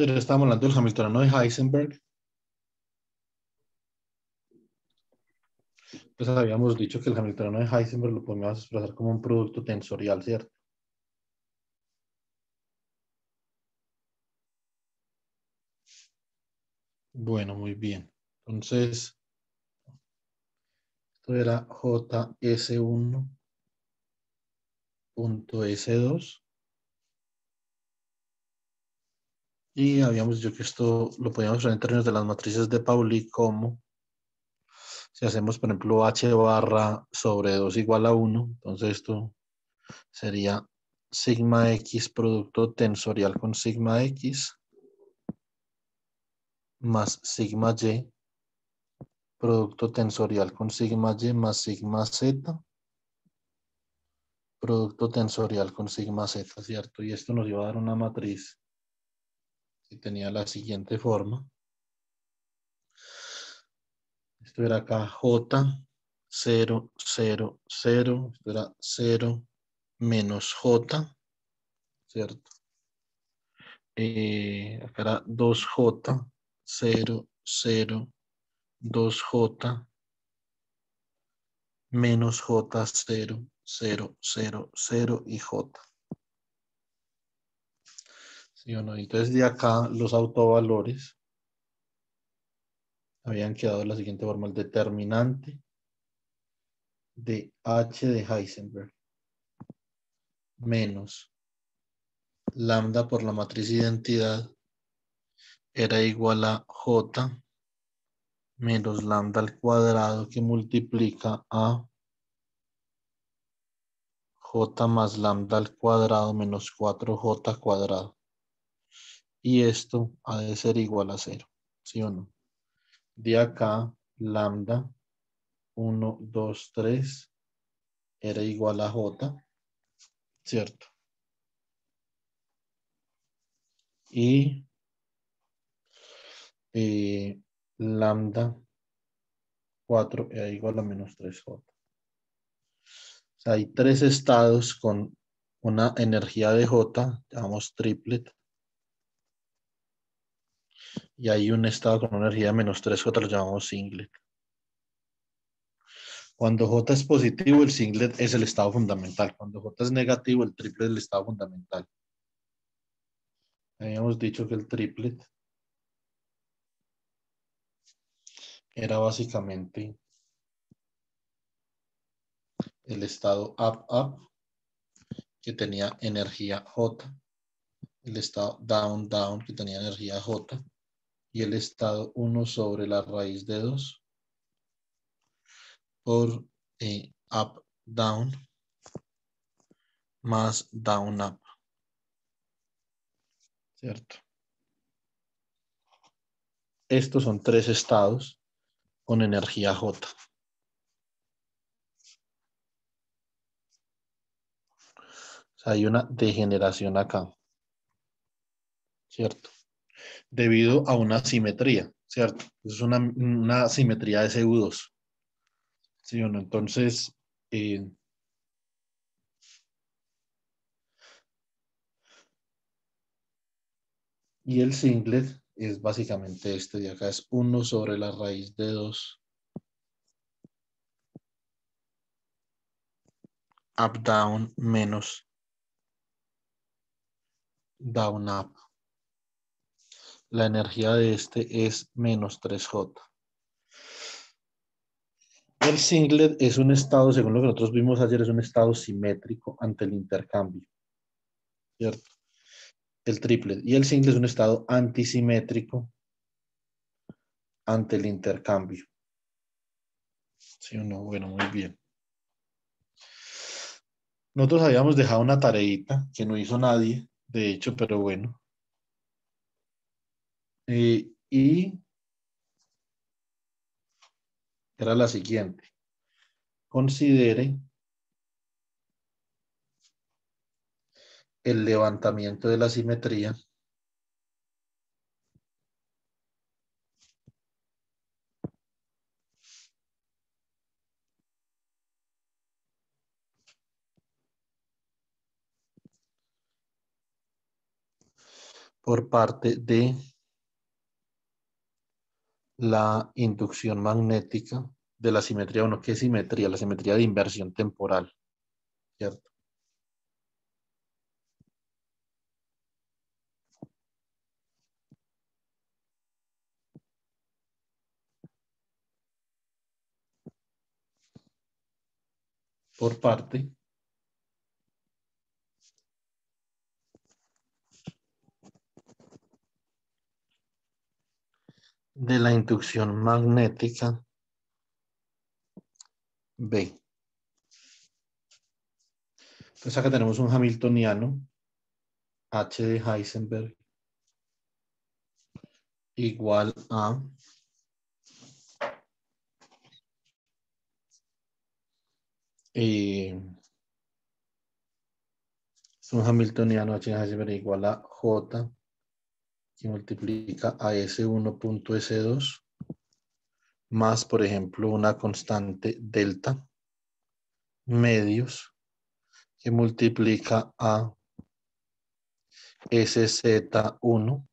Pero estamos hablando del Hamiltoniano de Heisenberg. Pues habíamos dicho que el Hamiltoniano de Heisenberg lo podemos expresar como un producto tensorial, ¿cierto? Bueno, muy bien. Entonces, esto era JS1.S2. Y habíamos dicho que esto lo podíamos usar en términos de las matrices de Pauli como si hacemos, por ejemplo, H barra sobre 2 igual a 1. Entonces esto sería sigma X producto tensorial con sigma X más sigma Y producto tensorial con sigma Y más sigma Z producto tensorial con sigma Z, ¿cierto? Y esto nos iba a dar una matriz que tenía la siguiente forma. Esto era acá J, 0, 0, 0. Esto era 0 menos J, ¿cierto? Acá era 2J, 0, 0, 2J, menos J, 0, 0, 0, 0 y J. ¿Sí o no? Entonces de acá los autovalores habían quedado de la siguiente forma. El determinante de H de Heisenberg menos lambda por la matriz identidad era igual a J menos lambda al cuadrado que multiplica a J más lambda al cuadrado menos 4J cuadrado. Y esto ha de ser igual a 0, ¿sí o no? De acá, lambda 1, 2, 3 era igual a J, ¿cierto? Y lambda 4 era igual a menos 3J. O sea, hay tres estados con una energía de J, llamamos triplet, y hay un estado con una energía de menos 3J, lo llamamos singlet. Cuando J es positivo, el singlet es el estado fundamental. Cuando J es negativo, el triplet es el estado fundamental. Habíamos dicho que el triplet era básicamente el estado up, que tenía energía J, el estado down, que tenía energía J, y el estado 1 sobre la raíz de 2 por up, down, más down, up, ¿cierto? Estos son tres estados con energía J. O sea, hay una degeneración acá, ¿cierto? Debido a una simetría, ¿cierto? Es una simetría de CU2, ¿sí o no? Entonces, y el singlet es básicamente este de acá, es 1 sobre la raíz de 2 up, down, menos down, up. La energía de este es menos 3J. El singlet es un estado, según lo que nosotros vimos ayer, es un estado simétrico ante el intercambio, ¿cierto? El triplet. Y el singlet es un estado antisimétrico ante el intercambio. ¿Sí o no? Bueno, muy bien. Nosotros habíamos dejado una tareita que no hizo nadie, de hecho, pero bueno. Y era la siguiente. Considere el levantamiento de la simetría por parte de la inducción magnética de la simetría 1. ¿Qué simetría? La simetría de inversión temporal, ¿cierto? Por parte de la inducción magnética B. Entonces acá tenemos un hamiltoniano H de Heisenberg igual a es un hamiltoniano H de Heisenberg igual a J que multiplica a S1.S2 más, por ejemplo, una constante delta medios que multiplica a SZ1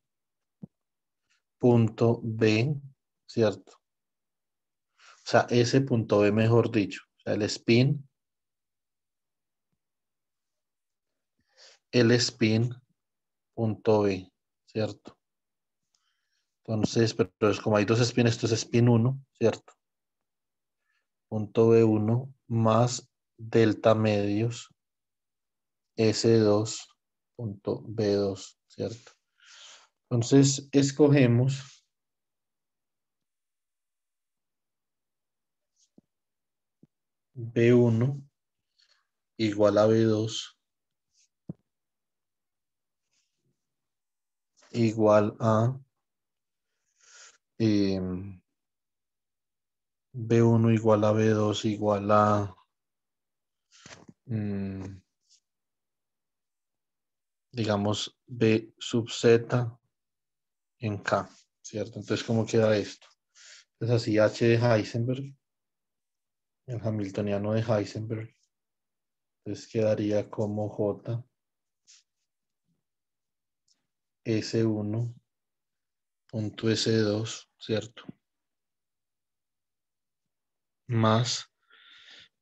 punto B, ¿cierto? O sea, S punto B mejor dicho. O sea, el spin punto B, ¿cierto? Entonces, pero es como hay dos spins, esto es spin 1, ¿cierto? Punto B1 más delta medios S2 punto B2, ¿cierto? Entonces, escogemos B1 igual a B2 igual a B1 igual a B2 igual a digamos B sub Z en K, ¿cierto? Entonces, ¿cómo queda esto? Entonces, así H de Heisenberg, el hamiltoniano de Heisenberg, entonces quedaría como J S1 punto S2, ¿cierto? Más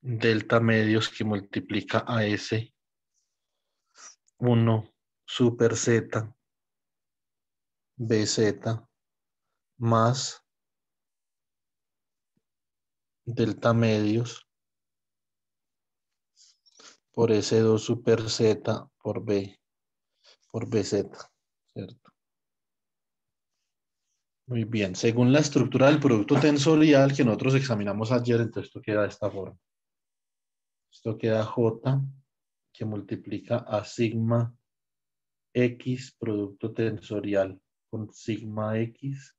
delta medios que multiplica a S1 super Z BZ más delta medios por S2 super Z por B, por BZ, ¿cierto? Muy bien, según la estructura del producto tensorial que nosotros examinamos ayer, entonces esto queda de esta forma. Esto queda J que multiplica a sigma X producto tensorial con sigma X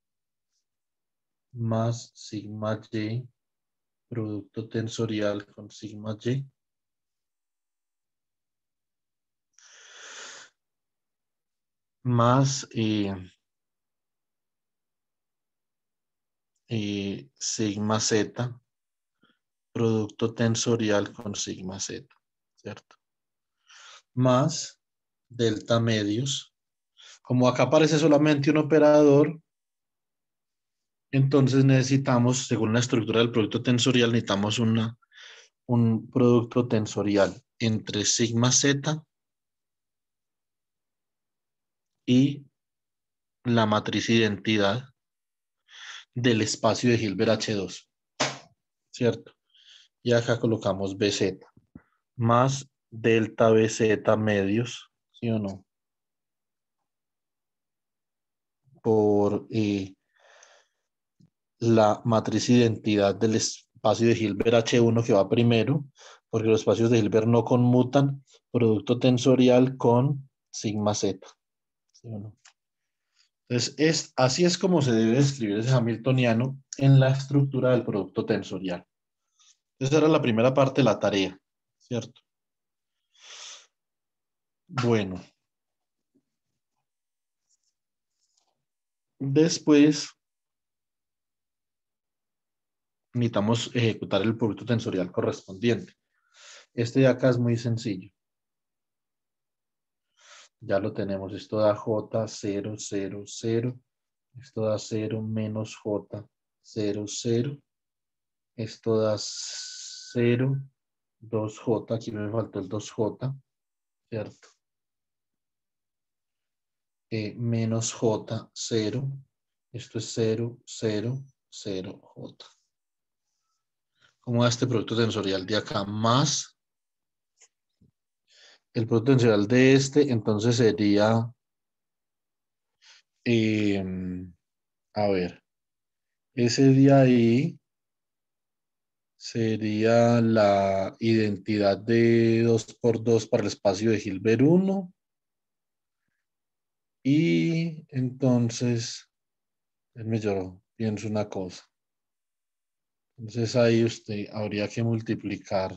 más sigma Y producto tensorial con sigma Y más sigma Z producto tensorial con sigma Z, ¿cierto? Más delta medios. Como acá aparece solamente un operador, entonces necesitamos, según la estructura del producto tensorial, necesitamos un producto tensorial entre sigma Z y la matriz identidad del espacio de Hilbert H2, ¿cierto? Y acá colocamos BZ más delta BZ medios, ¿sí o no? Por la matriz identidad del espacio de Hilbert H1 que va primero, porque los espacios de Hilbert no conmutan producto tensorial con sigma Z, ¿sí o no? Entonces, así es como se debe escribir ese hamiltoniano en la estructura del producto tensorial. Esa era la primera parte de la tarea, ¿cierto? Bueno, después necesitamos ejecutar el producto tensorial correspondiente. Este de acá es muy sencillo. Ya lo tenemos. Esto da J 0, 0, 0. Esto da 0 menos J 0, 0. Esto da 0, 2J. Aquí me faltó el 2J, ¿cierto? Menos J 0. Esto es 0, 0, 0, J. ¿Cómo da este producto tensorial de acá? Más el producto tensorial de este, entonces sería, eh, a ver, ese de ahí sería la identidad de 2 por 2 para el espacio de Hilbert 1. Y entonces, yo pienso una cosa. Entonces ahí usted habría que multiplicar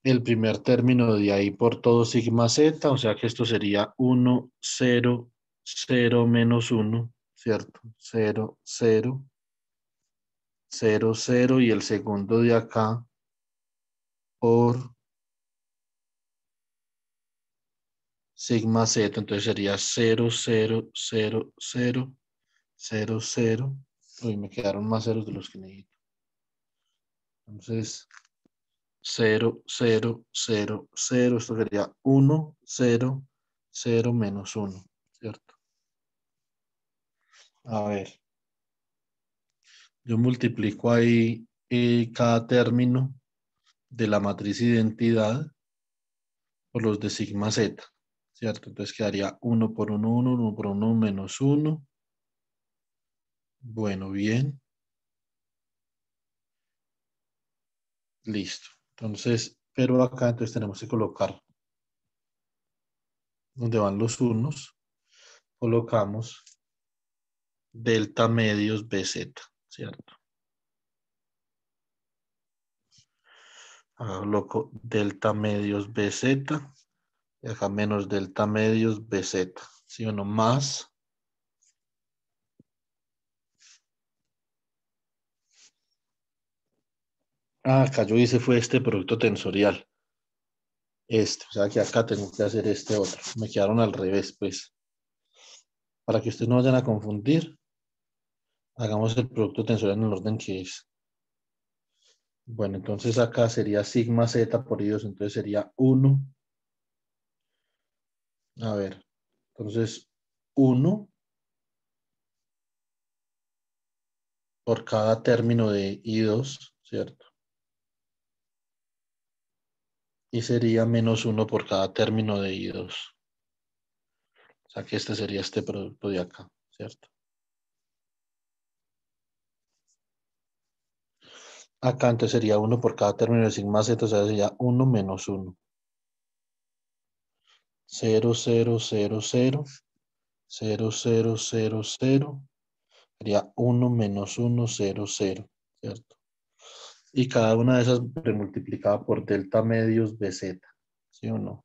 el primer término de ahí por todo sigma z, o sea que esto sería 1, 0, 0 menos 1, ¿cierto? 0, 0, 0, 0 y el segundo de acá por sigma z, entonces sería 0, 0, 0, 0, 0, 0. Uy, me quedaron más ceros de los que necesito. Entonces, 0, 0, 0, 0, esto sería 1, 0, 0 menos 1, ¿cierto? A ver, yo multiplico ahí cada término de la matriz identidad por los de sigma z, ¿cierto? Entonces quedaría 1 por 1, 1, 1 por 1, menos 1. Bueno, bien, listo. Entonces, pero acá entonces tenemos que colocar donde van los unos, colocamos delta medios BZ, ¿cierto? Acá coloco delta medios BZ y acá menos delta medios BZ, ¿sí o no? Más. Acá yo hice fue este producto tensorial. O sea que acá tengo que hacer este otro. Me quedaron al revés, pues. Para que ustedes no vayan a confundir, hagamos el producto tensorial en el orden que es. Bueno, entonces acá sería sigma z por i2, entonces sería 1. A ver, entonces 1 por cada término de i2, ¿cierto? Y sería menos 1 por cada término de i2. O sea que este sería este producto de acá, ¿cierto? Acá entonces sería 1 por cada término de sigma z, o sea, sería 1 menos 1. 0, 0, 0, 0, 0, 0, 0, 0. Sería 1 menos 1, 0, 0, ¿cierto? Y cada una de esas multiplicada por delta medios BZ, ¿sí o no?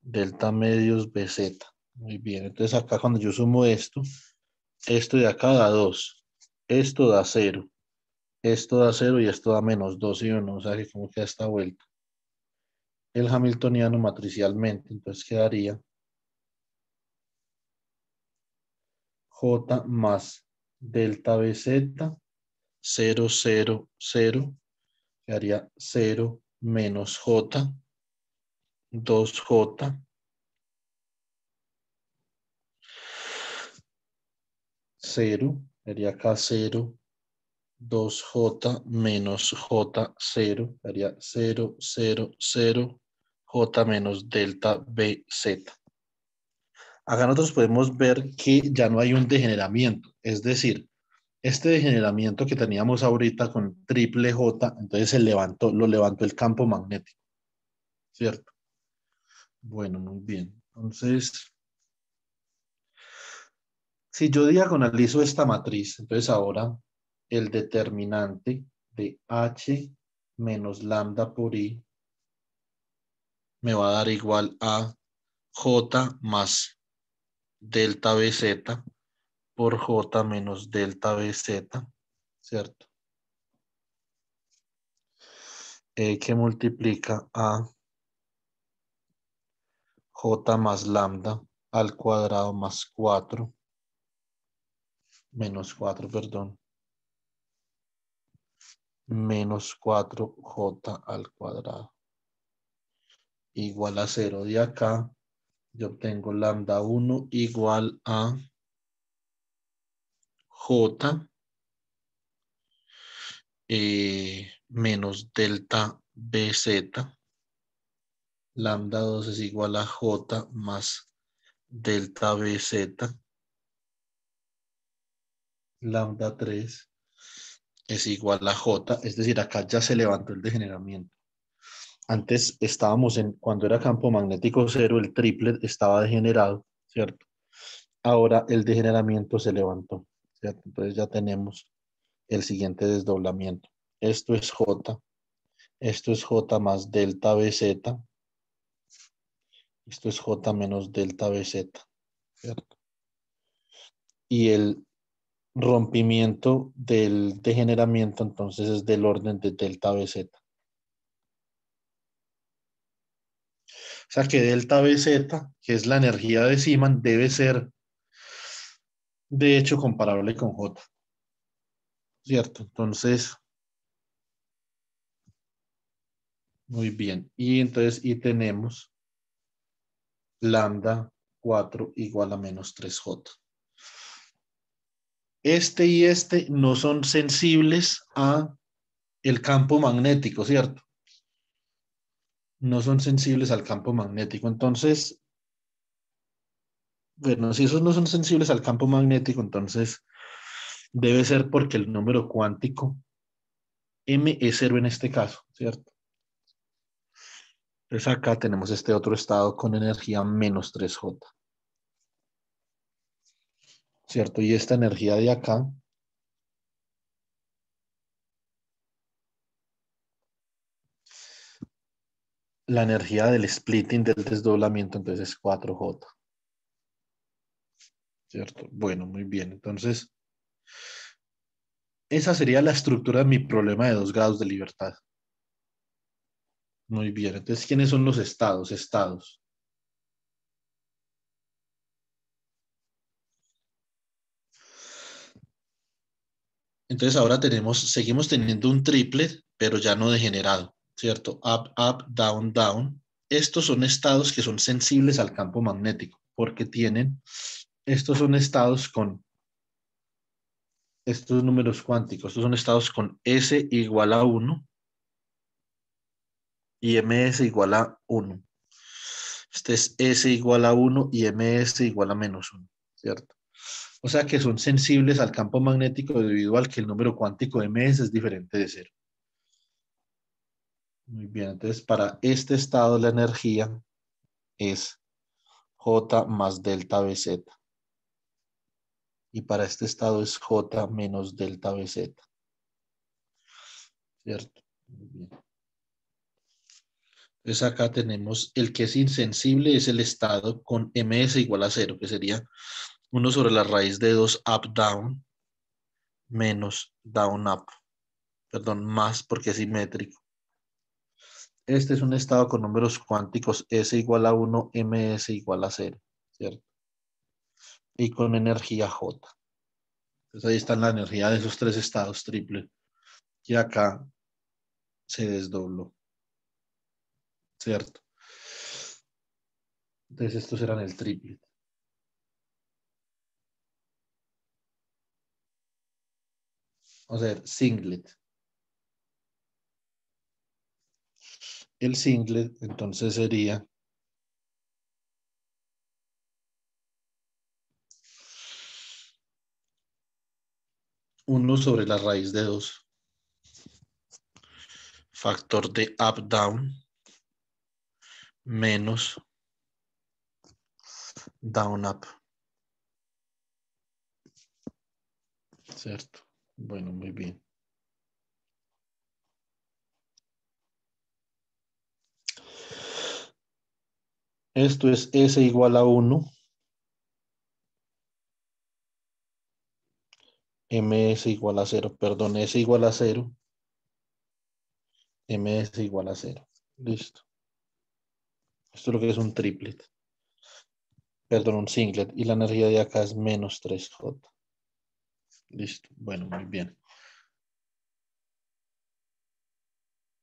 Delta medios BZ. Muy bien, entonces acá cuando yo sumo esto de acá da 2. Esto da 0. Esto da 0 y esto da menos 2, ¿sí o no? O sea que como queda esta vuelta. El hamiltoniano matricialmente, entonces quedaría J más delta BZ, 0, 0, 0, quedaría 0 menos J, 2J, 0, quedaría acá 0, 2J menos J, 0, quedaría 0, 0, 0, J menos delta BZ. Acá nosotros podemos ver que ya no hay un degeneramiento, es decir, este degeneramiento que teníamos ahorita con triple J, entonces lo levantó el campo magnético, ¿cierto? Bueno, muy bien. Entonces, si yo diagonalizo esta matriz, entonces ahora el determinante de H menos lambda por I me va a dar igual a J más delta BZ por J menos delta BZ, ¿cierto? Que multiplica a J más lambda al cuadrado más 4, menos 4, perdón, menos 4J al cuadrado, igual a 0. De acá yo obtengo lambda 1 igual a J menos delta BZ. Lambda 2 es igual a J más delta BZ. Lambda 3 es igual a J. Es decir, acá ya se levantó el degeneramiento. Antes estábamos cuando era campo magnético cero, el triplet estaba degenerado, ¿cierto? Ahora el degeneramiento se levantó, ¿cierto? Entonces ya tenemos el siguiente desdoblamiento. Esto es J. Esto es J más delta BZ. Esto es J menos delta BZ, ¿cierto? Y el rompimiento del degeneramiento entonces es del orden de delta BZ. O sea que delta BZ, que es la energía de Zeeman, debe ser de hecho comparable con J, ¿cierto? Entonces, muy bien. Y tenemos lambda 4 igual a menos 3J. Este y este no son sensibles a el campo magnético, ¿cierto? No son sensibles al campo magnético. Entonces, bueno, si esos no son sensibles al campo magnético, entonces debe ser porque el número cuántico M es 0 en este caso, ¿cierto? Entonces acá tenemos este otro estado con energía menos 3J, ¿cierto? Y esta energía de acá la energía del splitting, del desdoblamiento, entonces es 4J, ¿cierto? Bueno, muy bien. Entonces, esa sería la estructura de mi problema de 2 grados de libertad. Muy bien. Entonces, ¿quiénes son los estados? Estados. Entonces, ahora seguimos teniendo un triplet, pero ya no degenerado, ¿cierto? Up, up, down, down. Estos son estados que son sensibles al campo magnético, porque estos son estados con estos números cuánticos, estos son estados con S igual a 1 y MS igual a 1. Este es S igual a 1 y MS igual a menos 1, ¿cierto? O sea que son sensibles al campo magnético debido al que el número cuántico de MS es diferente de 0. Muy bien, entonces para este estado la energía es J más delta BZ. Y para este estado es J menos delta BZ. ¿Cierto? Muy bien. Entonces acá tenemos el que es insensible, es el estado con MS igual a 0, que sería 1 sobre la raíz de 2 up down menos down up. Perdón, más porque es simétrico. Este es un estado con números cuánticos S igual a 1, MS igual a 0, ¿cierto? Y con energía J. Entonces ahí está la energía de esos 3 estados triple. Y acá se desdobló, ¿cierto? Entonces estos eran el triplet. O sea, singlet. El singlet entonces sería 1 sobre la raíz de 2. Factor de up down menos down up. ¿Cierto? Bueno, muy bien. Esto es S igual a 1. MS igual a 0. Perdón, S igual a 0. MS igual a 0. Listo. Esto es lo que es un triplet. Perdón, un singlet. Y la energía de acá es menos 3J. Listo. Bueno, muy bien.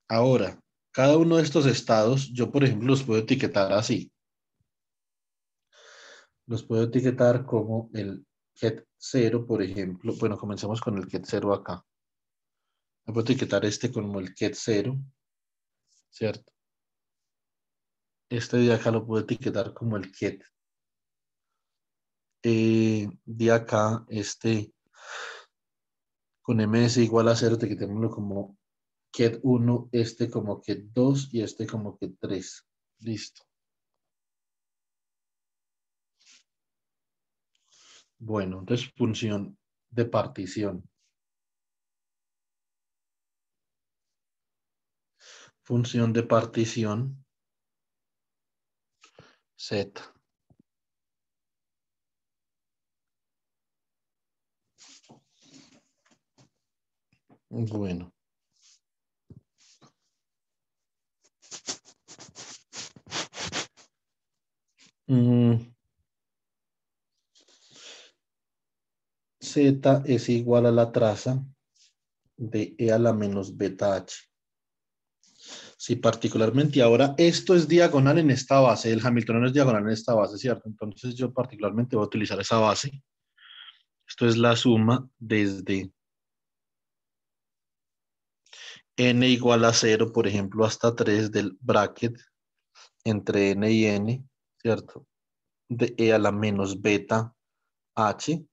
Ahora, cada uno de estos estados, yo por ejemplo los puedo etiquetar así. Los puedo etiquetar como el ket 0, por ejemplo. Bueno, comencemos con el ket 0 acá. Puedo etiquetar este como el ket 0, ¿cierto? Este de acá lo puedo etiquetar como el ket. De acá, este con ms igual a 0, etiquetémoslo como ket 1, este como ket 2 y este como ket 3. Listo. Bueno, entonces función de partición. Función de partición Z. Bueno. Z es igual a la traza de E a la menos beta H. Si particularmente ahora esto es diagonal en esta base, el Hamiltoniano es diagonal en esta base, ¿cierto? Entonces yo particularmente voy a utilizar esa base. Esto es la suma desde n igual a 0, por ejemplo, hasta 3 del bracket entre n y n, ¿cierto? De E a la menos beta H.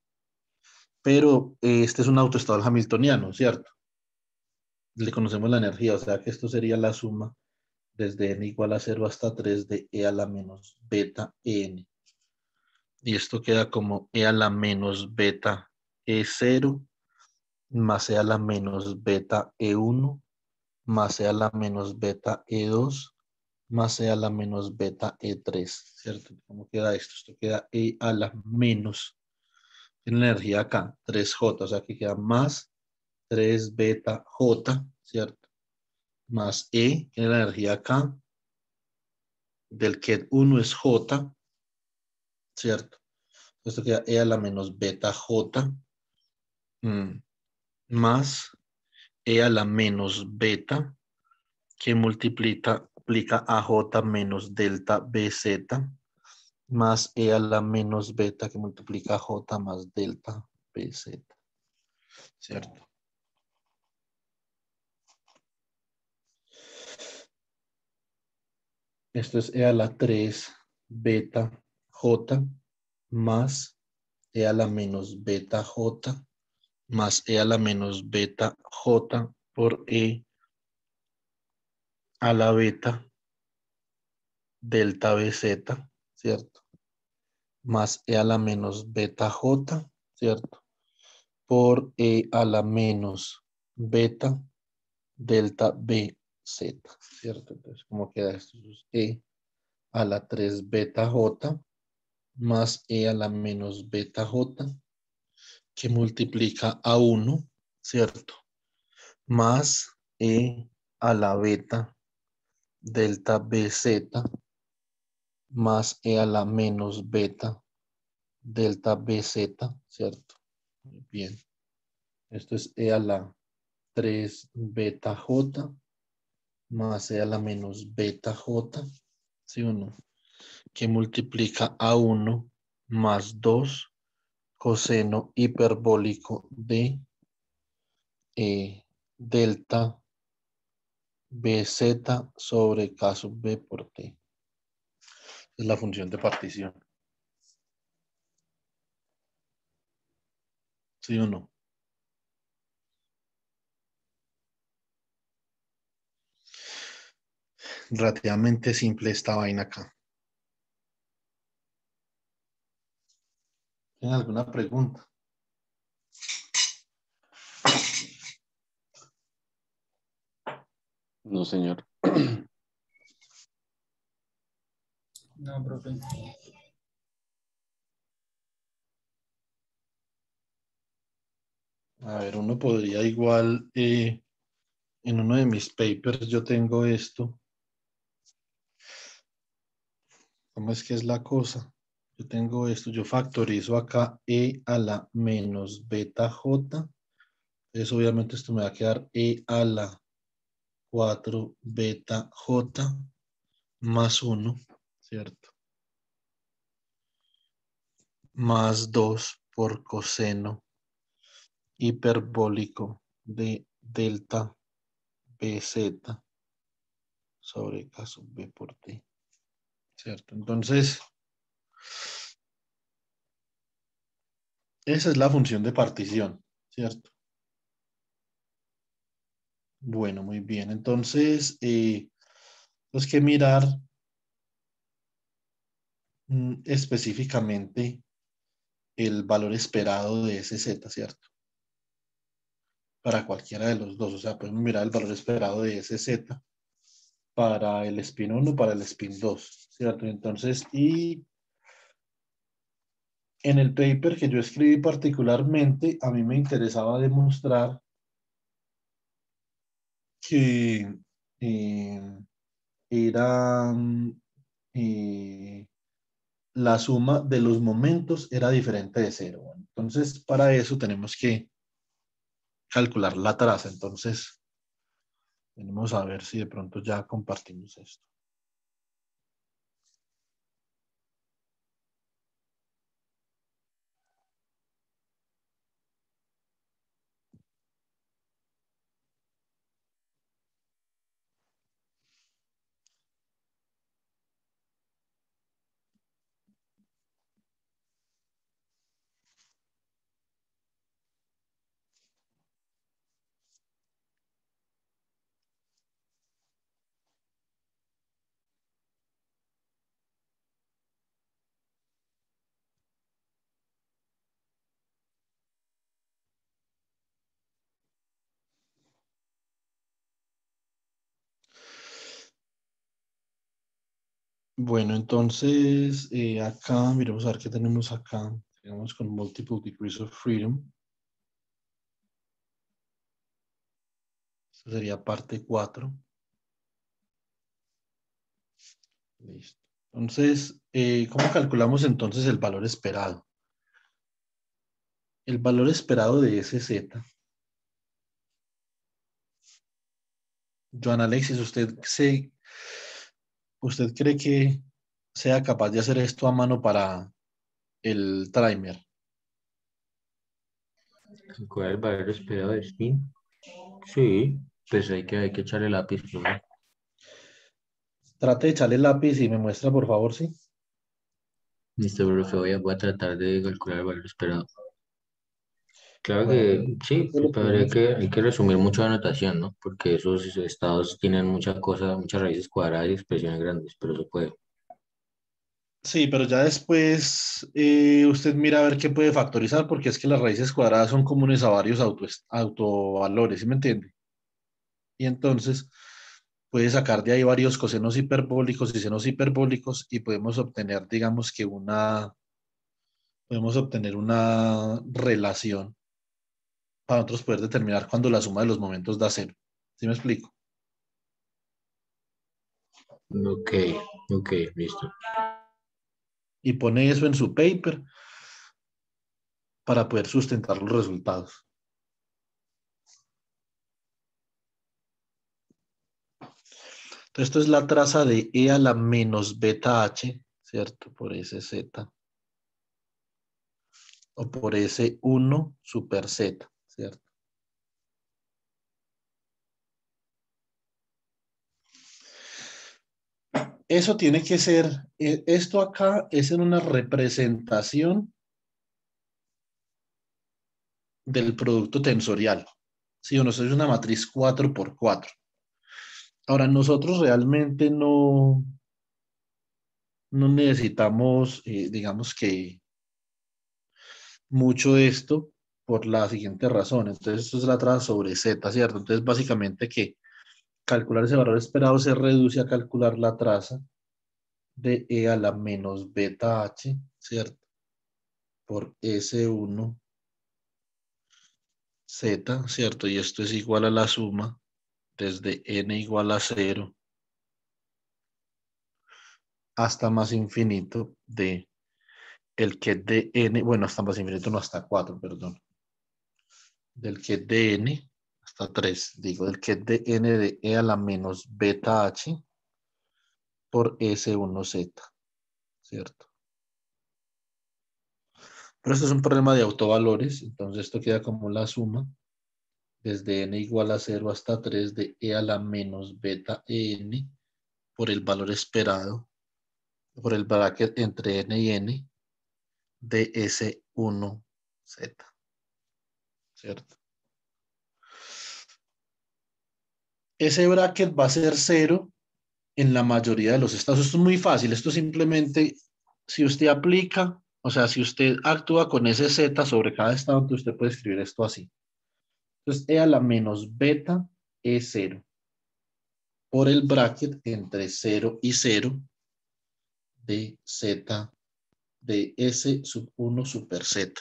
Pero este es un autoestado hamiltoniano, ¿cierto? Le conocemos la energía, o sea que esto sería la suma desde n igual a 0 hasta 3 de E a la menos beta n. Y esto queda como E a la menos beta E0 más E a la menos beta E1 más E a la menos beta E2 más E a la menos beta E3, ¿cierto? ¿Cómo queda esto? Esto queda E a la menos, tiene la energía acá, 3J, o sea que queda más 3 beta J, ¿cierto? Más E, tiene la energía acá, del que 1 es J, ¿cierto? Esto queda E a la menos beta J más E a la menos beta que multiplica a J menos delta BZ más E a la menos beta que multiplica a J más delta BZ, ¿cierto? Esto es E a la 3 beta J más E a la menos beta J más E a la menos beta J por E a la beta delta BZ, ¿cierto? Más E a la menos beta J, ¿cierto? Por E a la menos beta delta BZ, ¿cierto? Entonces, ¿cómo queda esto? E a la 3 beta J más E a la menos beta J que multiplica a 1, ¿cierto? Más E a la beta delta BZ más E a la menos beta delta BZ, ¿cierto? Bien. Esto es E a la 3 beta J más E a la menos beta J, ¿sí o no? Que multiplica a 1 más 2 coseno hiperbólico de delta BZ sobre K sub B por T. Es la función de partición. ¿Sí o no? Relativamente simple esta vaina acá. ¿Tienen alguna pregunta? No, señor. No, profe. A ver, uno podría igual, en uno de mis papers yo tengo esto. ¿Cómo es que es la cosa? Yo tengo esto, yo factorizo acá e a la menos beta j. Entonces, obviamente, esto me va a quedar e a la 4 beta j más 1, ¿cierto? Más 2 por coseno hiperbólico de delta bz sobre k sub b por t, ¿cierto? Entonces, esa es la función de partición, ¿cierto? Bueno, muy bien. Entonces, tenemos que mirar específicamente el valor esperado de ese z, ¿cierto? Para cualquiera de los dos. O sea, podemos mirar el valor esperado de ese z para el spin 1, para el spin 2, ¿cierto? Entonces, y en el paper que yo escribí particularmente, a mí me interesaba demostrar que eh, era la suma de los momentos era diferente de cero. Bueno, entonces, para eso tenemos que calcular la traza. Entonces, venimos a ver si de pronto ya compartimos esto. Bueno, entonces acá, miremos a ver qué tenemos acá. Tenemos con multiple degrees of freedom. Esta sería parte 4. Listo. Entonces, ¿cómo calculamos entonces el valor esperado? El valor esperado de ese z. Joan Alexis, ¿usted cree que sea capaz de hacer esto a mano para el timer? ¿Cuál es el valor esperado de spin? Sí, pues hay que echarle lápiz primero. Trate de echarle lápiz y me muestra, por favor, sí. Listo, profe, voy a tratar de calcular el valor esperado. Claro Bueno, que sí, eso lo pero podemos. hay que resumir mucho la notación, ¿no? Porque esos estados tienen mucha cosa, muchas raíces cuadradas y expresiones grandes, pero se puede. Sí, pero ya después usted mira a ver qué puede factorizar, porque es que las raíces cuadradas son comunes a varios autovalores, ¿sí me entiende? Y entonces puede sacar de ahí varios cosenos hiperbólicos y senos hiperbólicos y podemos obtener, digamos que podemos obtener una relación para nosotros poder determinar cuando la suma de los momentos da cero. ¿Sí me explico? Ok, ok, listo. Y pone eso en su paper para poder sustentar los resultados. Entonces, esto es la traza de E a la menos beta H, ¿cierto? Por ese Z. O por ese 1 super Z, ¿cierto? Eso tiene que ser, esto acá es en una representación del producto tensorial. ¿Sí o no? Eso es una matriz 4 por 4. Ahora, nosotros realmente no necesitamos, digamos que mucho de esto por la siguiente razón. Entonces, esto es la traza sobre Z, ¿cierto? Entonces, básicamente que calcular ese valor esperado se reduce a calcular la traza de E a la menos beta H, ¿cierto? Por S1 Z, ¿cierto? Y esto es igual a la suma desde n igual a 0 hasta más infinito de el ket de n, bueno, hasta más infinito, no, hasta 4, perdón. Del ket de n hasta 3, digo, del ket de n de e a la menos beta h por S1Z, ¿cierto? Pero esto es un problema de autovalores, entonces esto queda como la suma desde n igual a 0 hasta 3 de e a la menos beta n por el valor esperado, por el bracket entre n y n de S1Z, ¿cierto? Ese bracket va a ser 0 en la mayoría de los estados. Esto es muy fácil, esto simplemente, si usted aplica, o sea, si usted actúa con ese Z sobre cada estado, entonces usted puede escribir esto así. Entonces, e a la menos beta es 0 por el bracket entre 0 y 0 de Z de S sub 1 super Z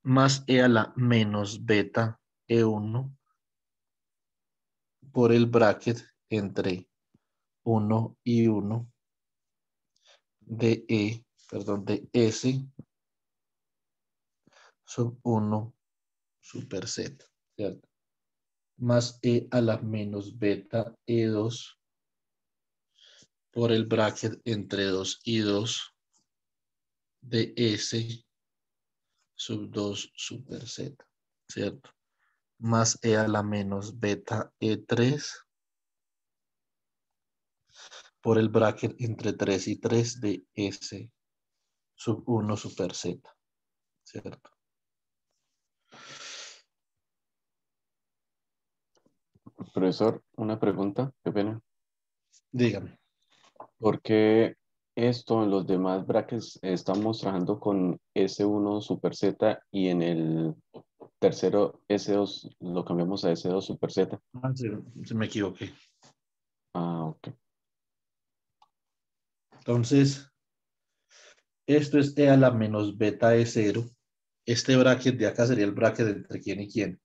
más e a la menos beta E1 por el bracket entre 1 y 1 de E, perdón, de S sub 1 super Z, ¿cierto? Más e a la menos beta E2 por el bracket entre 2 y 2 de S sub 2 super Z, ¿cierto? Más e a la menos beta E3 por el bracket entre 3 y 3 de S sub 1 super Z, ¿cierto? Profesor, una pregunta, qué pena. Dígame. ¿Por qué esto en los demás brackets estamos trabajando con S1 Super Z y en el tercero S2 lo cambiamos a S2 Super Z? Ah, sí, se me equivoqué. Ah, ok. Entonces, esto es e a la menos beta E0. Este bracket de acá sería el bracket entre quién y quién.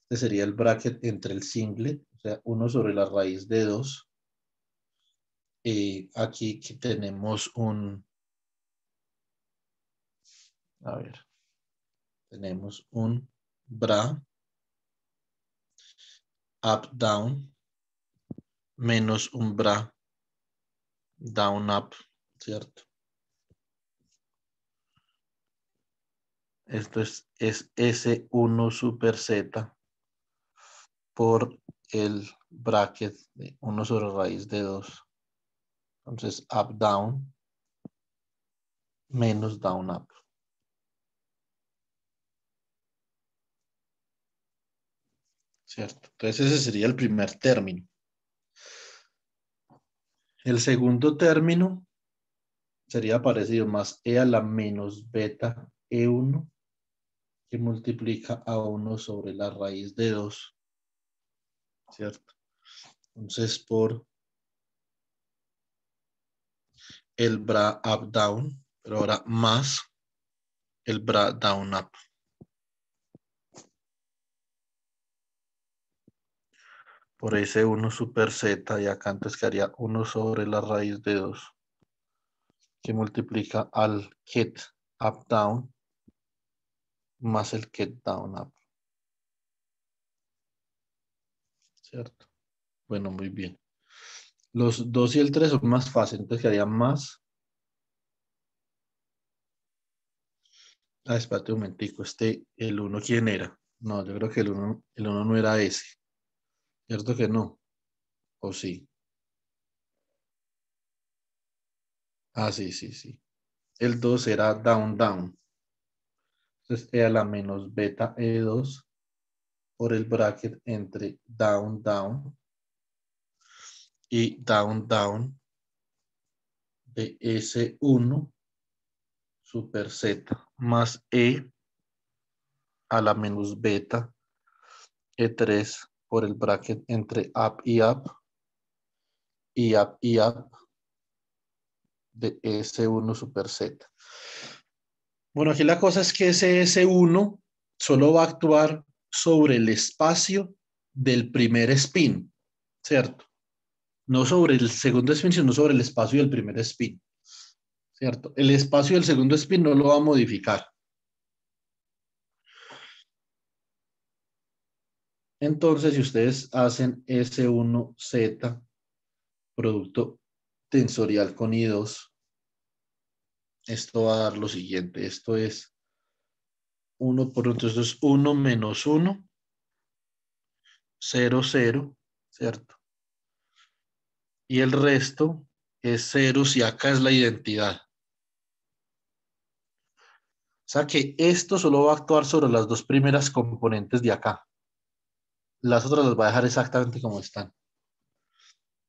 Este sería el bracket entre el single, o sea, 1 sobre la raíz de 2. Aquí tenemos a ver, tenemos un bra up down menos un bra down up, ¿cierto? Esto es S1 super Z por el bracket de 1 sobre raíz de 2. Entonces, up down menos down up. ¿Cierto? Entonces ese sería el primer término. El segundo término sería parecido, más e a la menos beta E1 que multiplica a 1 sobre la raíz de 2. ¿Cierto? Entonces por el bra up down, pero ahora más el bra down up. Por ese 1 super Z y acá antes quedaría 1 sobre la raíz de 2 que multiplica al ket up down más el ket down up. ¿Cierto? Bueno, muy bien. Los 2 y el 3 son más fáciles, entonces quedaría más. Ah, espérate un momentico, el 1, ¿quién era? No, yo creo que el 1 no era ese. ¿Cierto que no? ¿O sí? Ah, sí, sí, sí. El 2 era down, down. Entonces era la menos beta E2 por el bracket entre down, down y down, down de S1 super Z más E a la menos beta E3 por el bracket entre up y up y up y up de S1 super Z. Bueno, aquí la cosa es que ese S1 solo va a actuar sobre el espacio del primer spin, ¿cierto? No sobre el segundo spin, sino sobre el espacio del primer spin. ¿cierto? El espacio del segundo spin no lo va a modificar. Entonces, si ustedes hacen S1Z, producto tensorial con I2, esto va a dar lo siguiente. Esto es 1 por otro, esto es 1 menos 1, 0, 0, ¿cierto? Y el resto es 0 si acá es la identidad. O sea que esto solo va a actuar sobre las dos primeras componentes de acá. Las otras las va a dejar exactamente como están.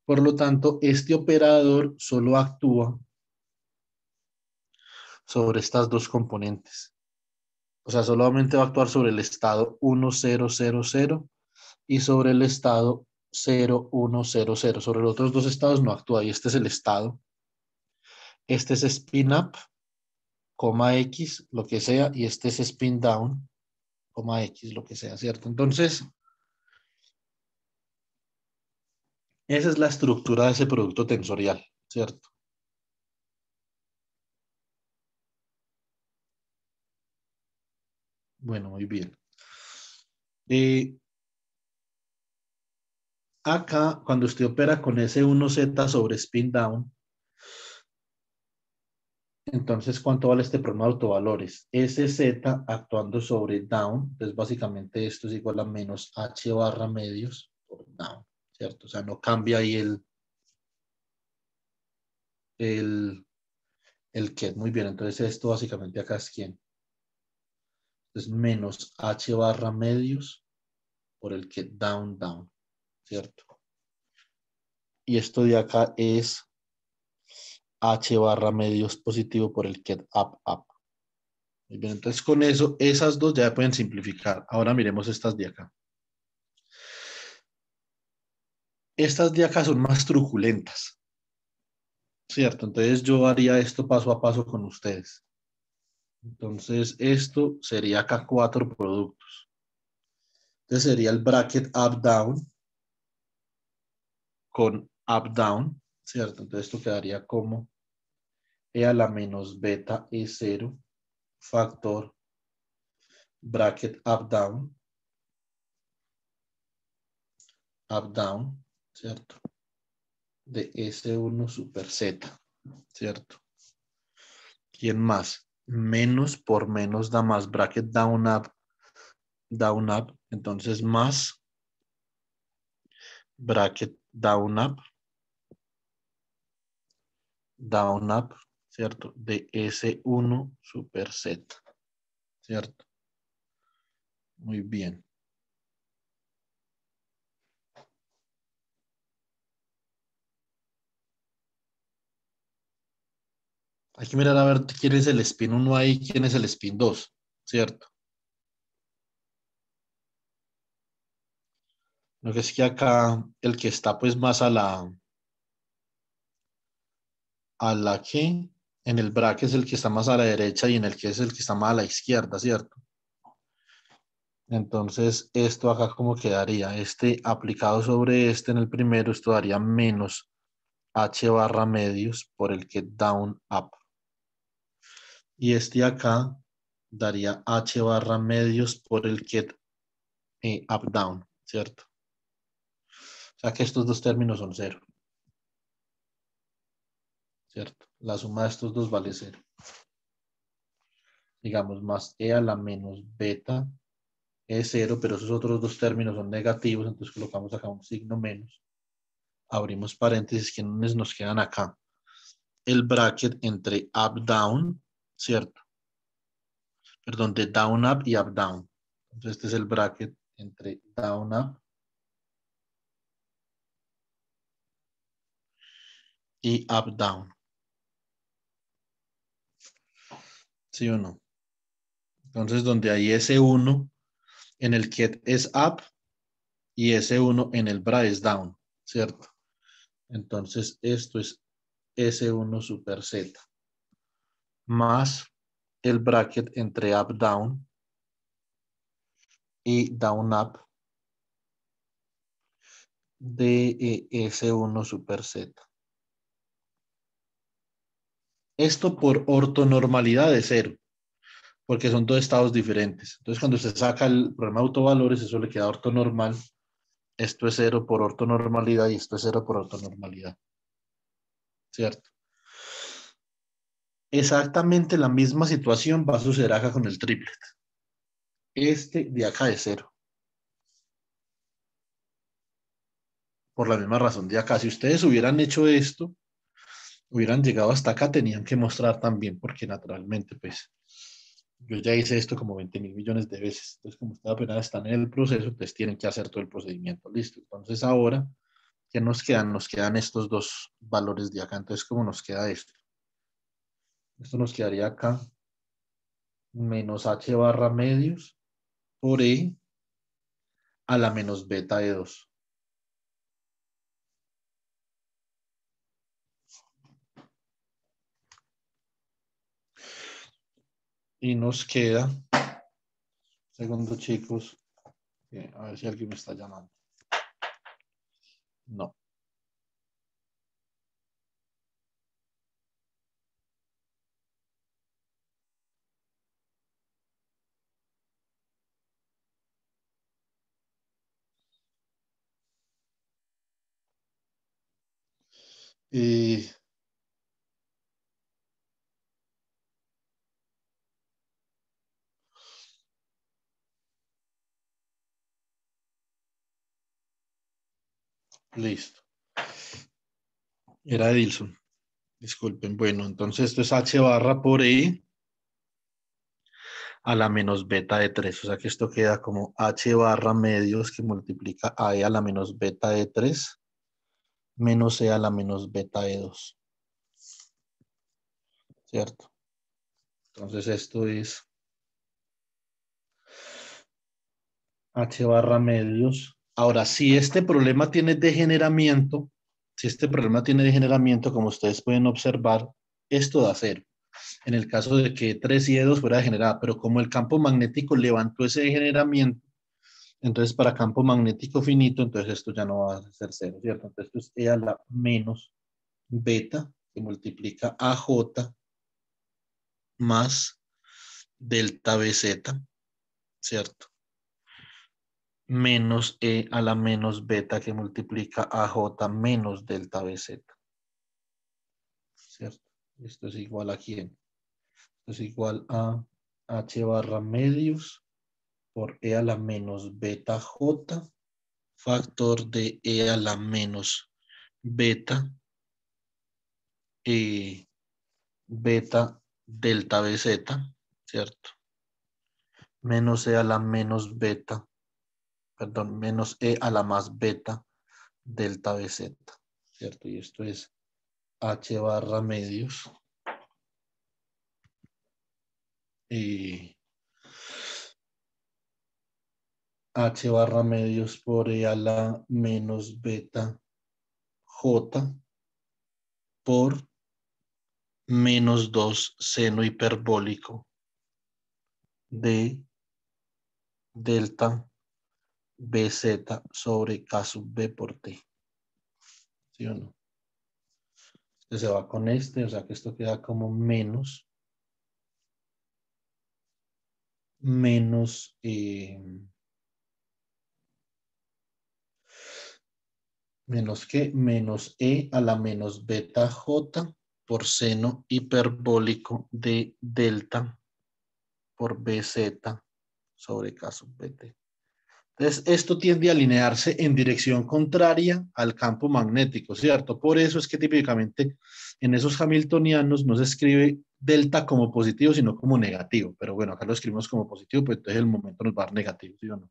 Por lo tanto, este operador solo actúa sobre estas dos componentes. O sea, solamente va a actuar sobre el estado 1, 0, 0, 0 y sobre el estado 0, 1, 0, 0. Sobre los otros dos estados no actúa y este es el estado. Este es spin up, coma X, lo que sea, y este es spin down, coma X, lo que sea, ¿cierto? Entonces, esa es la estructura de ese producto tensorial, ¿cierto? Bueno, muy bien. Acá, cuando usted opera con S1Z sobre spin down, entonces, ¿cuánto vale este problema de autovalores? SZ actuando sobre down, entonces básicamente esto es igual a menos H barra medios por down, ¿cierto? O sea, no cambia ahí el que. Muy bien, entonces esto básicamente acá es quién. Es menos H barra medios por el que down, down, ¿cierto? Y esto de acá es H barra medios positivo por el get up, up. Muy bien, entonces con eso, esas dos ya pueden simplificar. Ahora miremos estas de acá. Estas de acá son más truculentas, ¿cierto? Entonces yo haría esto paso a paso con ustedes. Entonces esto sería acá 4 productos. Entonces sería el bracket up, down con up, down, ¿cierto? Entonces esto quedaría como E a la menos beta E0 factor bracket up, down, ¿cierto? De S1 super Z, ¿cierto? ¿Quién más? Menos por menos da más bracket down, up. Entonces más bracket down, up, ¿cierto? De S1 super Z, ¿cierto? Muy bien. Hay que mirar a ver quién es el spin 1 ahí y quién es el spin 2, ¿cierto? Lo que es que acá el que está pues más a la que en el bracket es el que está más a la derecha y en el que es el que está más a la izquierda, ¿cierto? Entonces esto acá como quedaría, este aplicado sobre este en el primero, esto daría menos H barra medios por el que down, up. Y este acá daría H barra medios por el que up, down, ¿cierto? O sea que estos dos términos son cero, ¿cierto? La suma de estos dos vale cero. Digamos, más E a la menos beta es cero, pero esos otros dos términos son negativos, entonces colocamos acá un signo menos. Abrimos paréntesis, ¿quiénes nos quedan acá? El bracket entre up, down, ¿cierto? Perdón, de down, up y up, down. Entonces este es el bracket entre down, up y up, down. ¿Sí o no? Entonces donde hay S1 en el get es up y S1 en el bra es down, ¿cierto? Entonces esto es S1 super Z más el bracket entre up, down y down, up de S1 super Z. Esto por ortonormalidad de 0, porque son dos estados diferentes. Entonces, cuando usted saca el problema de autovalores, eso le queda ortonormal. Esto es 0 por ortonormalidad y esto es 0 por ortonormalidad. ¿Cierto? Exactamente la misma situación va a suceder acá con el triplet. Este de acá es 0. Por la misma razón de acá. Si ustedes hubieran hecho esto, hubieran llegado hasta acá, tenían que mostrar también, porque naturalmente, pues, yo ya hice esto como 20.000 millones de veces. Entonces, como ustedes apenas están en el proceso, entonces tienen que hacer todo el procedimiento. Listo. Entonces, ahora, ¿qué nos quedan? Nos quedan estos dos valores de acá. Entonces, ¿cómo nos queda esto? Esto nos quedaría acá, menos h barra medios por e a la menos beta de 2. Y nos queda, segundo chicos, a ver si alguien me está llamando. No. Y listo. Era Edilson. Disculpen. Bueno, entonces esto es h barra por e a la menos beta de 3. O sea que esto queda como h barra medios que multiplica a e a la menos beta de 3 menos e a la menos beta de 2. ¿Cierto? Entonces esto es h barra medios. Ahora, si este problema tiene degeneramiento, como ustedes pueden observar, esto da 0. En el caso de que 3 y E2 fuera degenerada, pero como el campo magnético levantó ese degeneramiento, entonces para campo magnético finito, entonces esto ya no va a ser 0, ¿cierto? Entonces esto es E a la menos beta, que multiplica AJ más delta BZ, ¿cierto? Menos E a la menos beta que multiplica AJ menos delta BZ, ¿cierto? Esto es igual a ¿quién? Esto es igual a H barra medios por E a la menos beta J, factor de E a la menos beta, beta delta BZ, ¿cierto? Menos E a la menos beta, perdón, menos E a la más beta delta BZ, ¿cierto? Y esto es H barra medios. H barra medios por E a la menos beta J por menos 2 seno hiperbólico de delta BZ sobre K sub B por T. ¿Sí o no? Este se va con este, o sea que esto queda como menos menos E a la menos beta J por seno hiperbólico de delta por BZ sobre K sub BT. Entonces, esto tiende a alinearse en dirección contraria al campo magnético, ¿cierto? Por eso es que típicamente en esos hamiltonianos no se escribe delta como positivo, sino como negativo. Pero bueno, acá lo escribimos como positivo, pues entonces el momento nos va a dar negativo, ¿sí o no?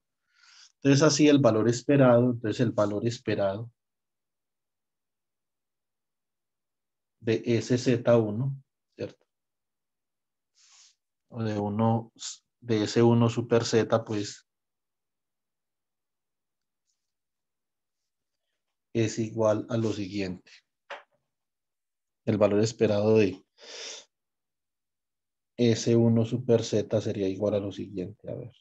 Entonces, así el valor esperado, de SZ1, ¿cierto? O de S1 super Z, pues es igual a lo siguiente. El valor esperado de S1 super Z sería igual a lo siguiente, a ver.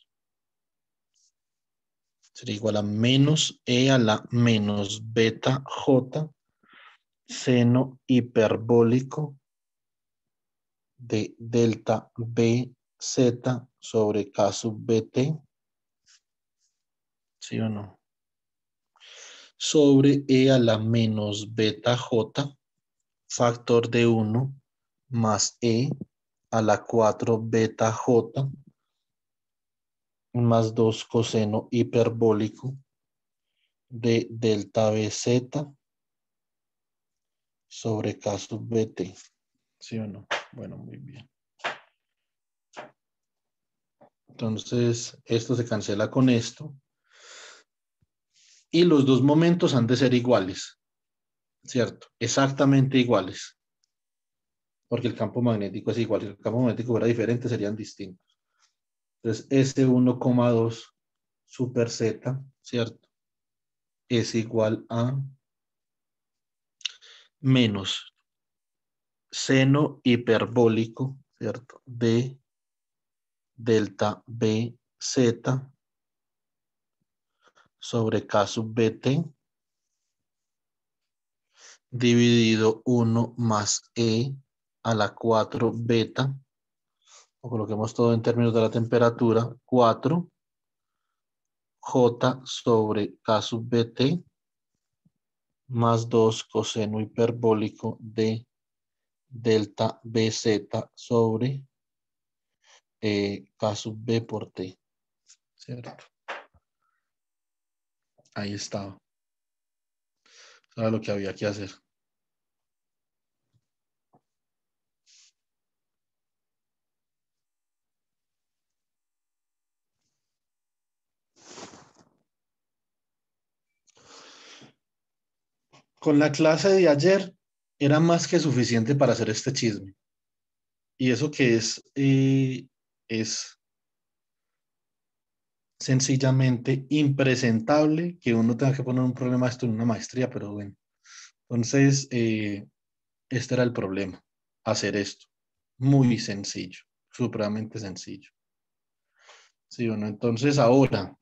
Sería igual a menos E a la menos beta J seno hiperbólico de delta BZ sobre K sub BT, ¿sí o no? Sobre E a la menos beta J, factor de 1, más E a la 4 beta J, más 2 coseno hiperbólico de delta BZ sobre K sub BT, ¿sí o no? Bueno, muy bien. Entonces, esto se cancela con esto. Y los dos momentos han de ser iguales, ¿cierto? Exactamente iguales. Porque el campo magnético es igual. Si el campo magnético fuera diferente, serían distintos. Entonces, S1,2 super Z, ¿cierto? Es igual a menos seno hiperbólico, ¿cierto? De delta BZ sobre K sub BT dividido 1 más E a la 4 beta, o coloquemos todo en términos de la temperatura, 4 J sobre K sub BT más 2 coseno hiperbólico de delta BZ sobre K sub B por T, ¿cierto? Ahí estaba. Eso era lo que había que hacer. Con la clase de ayer era más que suficiente para hacer este chisme. Y eso que es sencillamente impresentable que uno tenga que poner un problema de esto en una maestría, pero bueno. Entonces, este era el problema, hacer esto. Muy sencillo, supremamente sencillo. Sí, bueno, entonces ahora,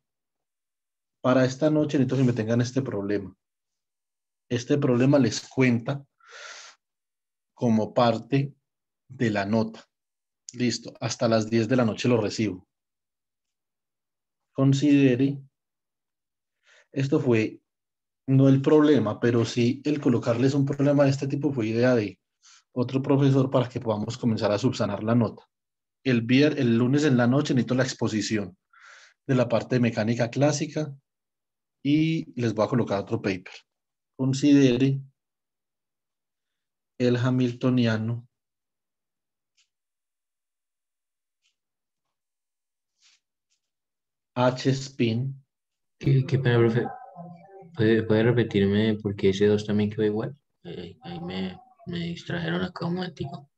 para esta noche necesito que me tengan este problema. Este problema les cuenta como parte de la nota. Listo, hasta las 10 de la noche lo recibo. Considere, esto fue no el problema, pero sí el colocarles un problema de este tipo fue idea de otro profesor para que podamos comenzar a subsanar la nota. El lunes en la noche necesito la exposición de la parte de mecánica clásica y les voy a colocar otro paper. Considere el hamiltoniano H-spin. ¿Qué pena, profe? ¿Puede repetirme por qué ese 2 también quedó igual? Ahí me distrajeron acá un momentico.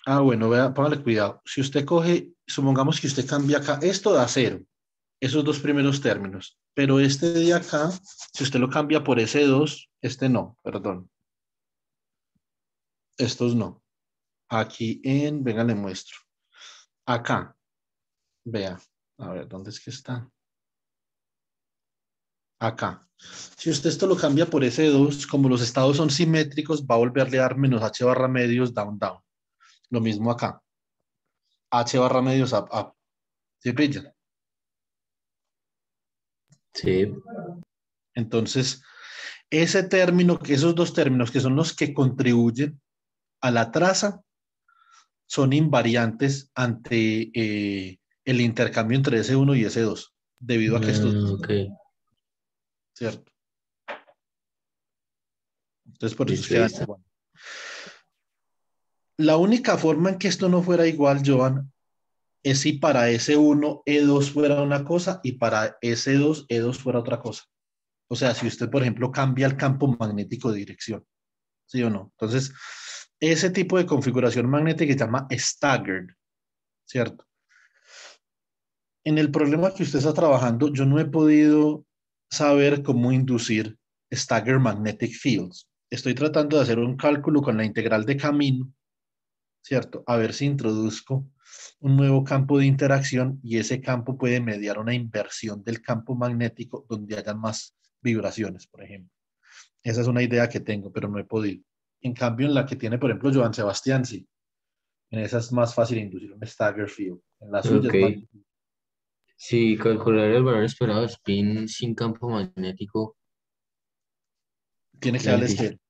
Bueno, vea, póngale cuidado. Si usted coge, supongamos que usted cambia acá, esto da 0, esos dos primeros términos, pero este de acá, si usted lo cambia por ese 2, este no, perdón. Estos no. Aquí venga, le muestro. Acá, vea, a ver, ¿dónde es que está? Acá. Si usted esto lo cambia por ese 2, como los estados son simétricos, va a volverle a dar menos h barra medios down, down. Lo mismo acá. H barra medios up, up. ¿Sí pilla? Sí. Entonces, ese término, esos dos términos que son los que contribuyen a la traza, son invariantes ante el intercambio entre S1 y S2, debido a que estos dos, Ok, ¿cierto? Entonces, por eso es listo, que dan listo. igual. La única forma en que esto no fuera igual, Joan, es si para S1 E2 fuera una cosa y para S2 E2 fuera otra cosa. O sea, si usted, por ejemplo, cambia el campo magnético de dirección, ¿sí o no? Entonces, ese tipo de configuración magnética se llama staggered, ¿cierto? En el problema que usted está trabajando, yo no he podido saber cómo inducir staggered magnetic fields. Estoy tratando de hacer un cálculo con la integral de camino, ¿cierto? A ver si introduzco un nuevo campo de interacción y ese campo puede mediar una inversión del campo magnético donde hayan más vibraciones, por ejemplo. Esa es una idea que tengo, pero no he podido. En cambio, en la que tiene, por ejemplo, Joan Sebastián, sí. En esa es más fácil inducir un stagger field. En la suya Ok. es más. Si calcular el valor esperado de spin sin campo magnético Tiene que es darle difícil.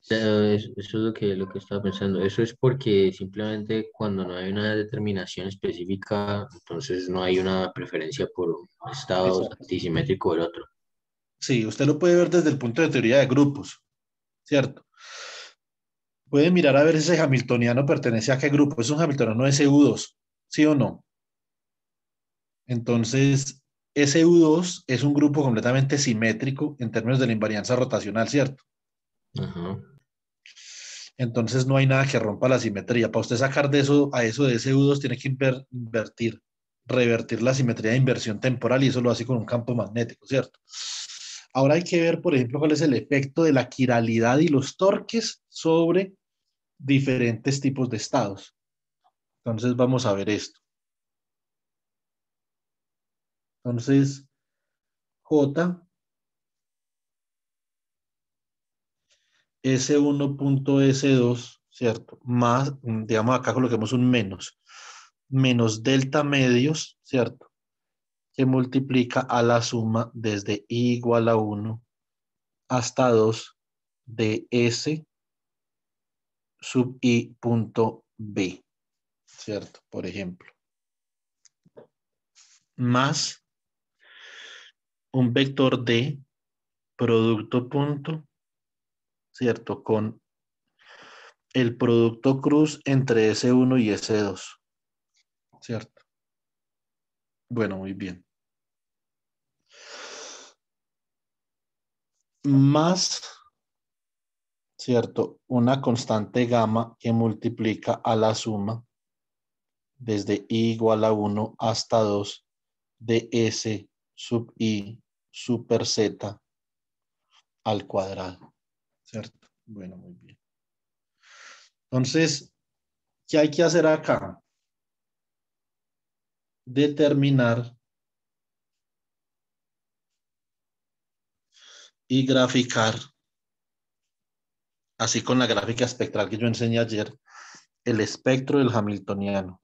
cero. Eso es lo que estaba pensando. Eso es porque simplemente cuando no hay una determinación específica, entonces no hay una preferencia por un estado Exacto. antisimétrico del otro. Sí, usted lo puede ver desde el punto de teoría de grupos, ¿cierto? Puede mirar a ver ese hamiltoniano pertenece a qué grupo. Es un hamiltoniano SU2, ¿sí o no? Entonces, SU2 es un grupo completamente simétrico en términos de la invarianza rotacional, ¿cierto? Ajá. Entonces no hay nada que rompa la simetría. Para usted sacar de eso a eso de SU2 tiene que invertir, revertir la simetría de inversión temporal y eso lo hace con un campo magnético, ¿cierto? Ahora hay que ver, por ejemplo, cuál es el efecto de la quiralidad y los torques sobre diferentes tipos de estados. Entonces vamos a ver esto. Entonces, J S1.S2, ¿cierto? Más, digamos, acá coloquemos un menos. Menos delta medios, ¿cierto? Que multiplica a la suma desde I igual a 1 hasta 2 de S sub I punto B, ¿cierto? Por ejemplo. Más un vector de producto punto, ¿cierto? Con el producto cruz entre S1 y S2, ¿cierto? Bueno, muy bien. Más, ¿cierto? Una constante gamma que multiplica a la suma desde I igual a 1 hasta 2 de S sub I super Z al cuadrado, ¿cierto? Bueno, muy bien. Entonces, ¿qué hay que hacer acá? Determinar y graficar, así con la gráfica espectral que yo enseñé ayer, el espectro del hamiltoniano.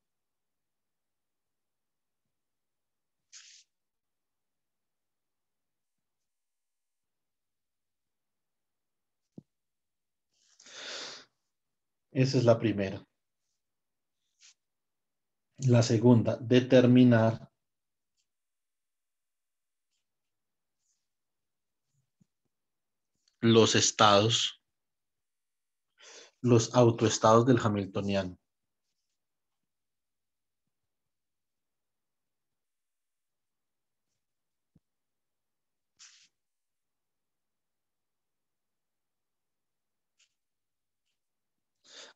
Esa es la primera. La segunda, determinar los estados, los autoestados del hamiltoniano.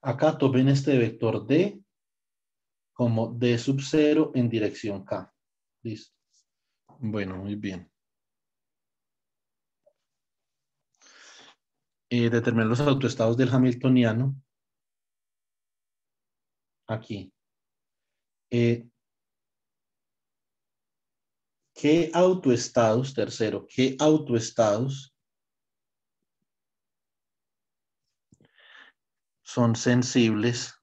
Acá tomen este vector D como D sub 0 en dirección K. Listo. Bueno, muy bien. Determinar los autoestados del hamiltoniano. Aquí. ¿Qué autoestados, tercero, qué autoestados son sensibles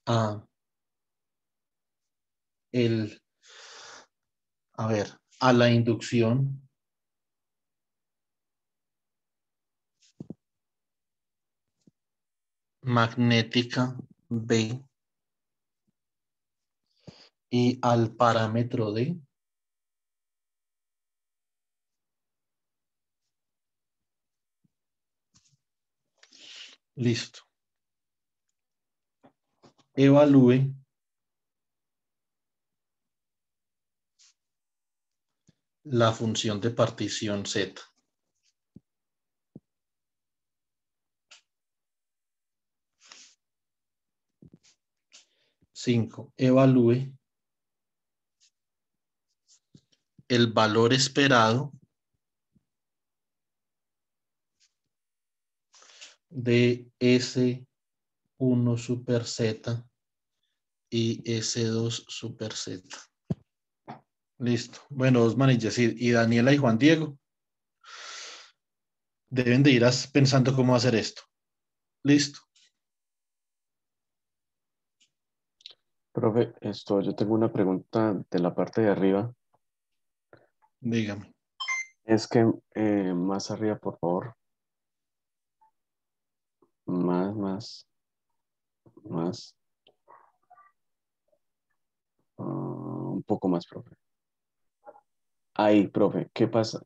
a el, a ver, a la inducción magnética B y al parámetro D? Listo. Evalúe la función de partición Z. 5. Evalúe el valor esperado de S1 super Z y S2 super Z. Listo. Bueno, Osman y Yesid y Daniela y Juan Diego deben de ir pensando cómo hacer esto. Listo. Profe, yo tengo una pregunta de la parte de arriba. Dígame. Es que más arriba, por favor. Más. Un poco más, profe. Ahí, profe. ¿Qué pasa?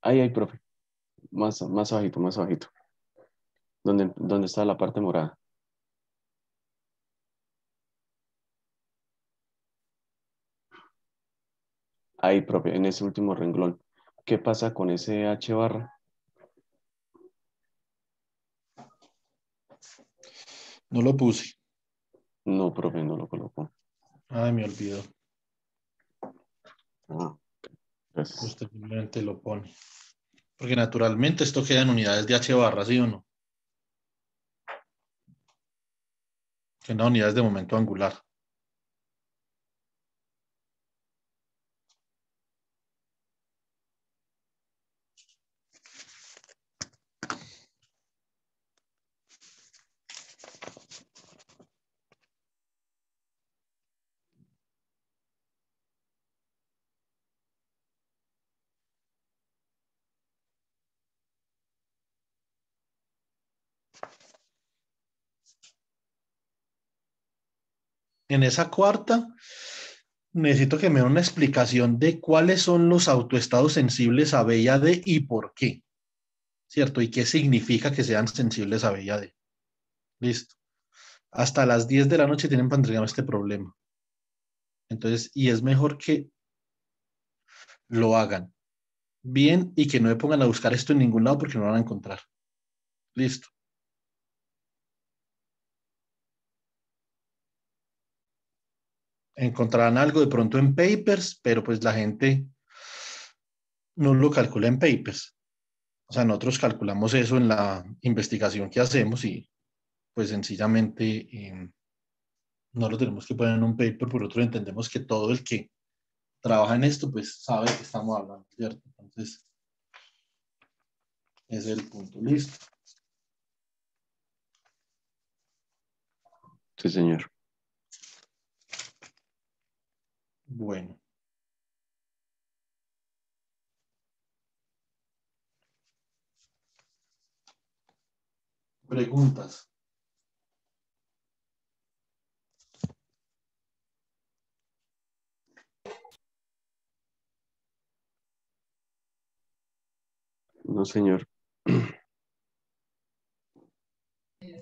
Ahí, profe. Más abajito, más abajito. ¿Dónde está la parte morada? Ahí, profe, en ese último renglón. ¿Qué pasa con ese H barra? No lo puse. No, profe, no lo colocó. Ay, me olvidó. Ah, gracias. Usted simplemente lo pone. Porque naturalmente esto queda en unidades de H barra, ¿sí o no? Que no unidades de momento angular. En esa cuarta, necesito que me dé una explicación de cuáles son los autoestados sensibles a B y a D y por qué, ¿cierto? Y qué significa que sean sensibles a B y a D. Listo. Hasta las 10 de la noche tienen para entregarme este problema. Entonces, y es mejor que lo hagan bien y que no me pongan a buscar esto en ningún lado porque no lo van a encontrar. Listo. Encontrarán algo de pronto en papers, pero pues la gente no lo calcula en papers. O sea, nosotros calculamos eso en la investigación que hacemos y pues sencillamente no lo tenemos que poner en un paper, por otro entendemos que todo el que trabaja en esto pues sabe de qué estamos hablando, ¿cierto? Entonces, ese es el punto. Listo. Sí, señor. Bueno. Preguntas. No, señor.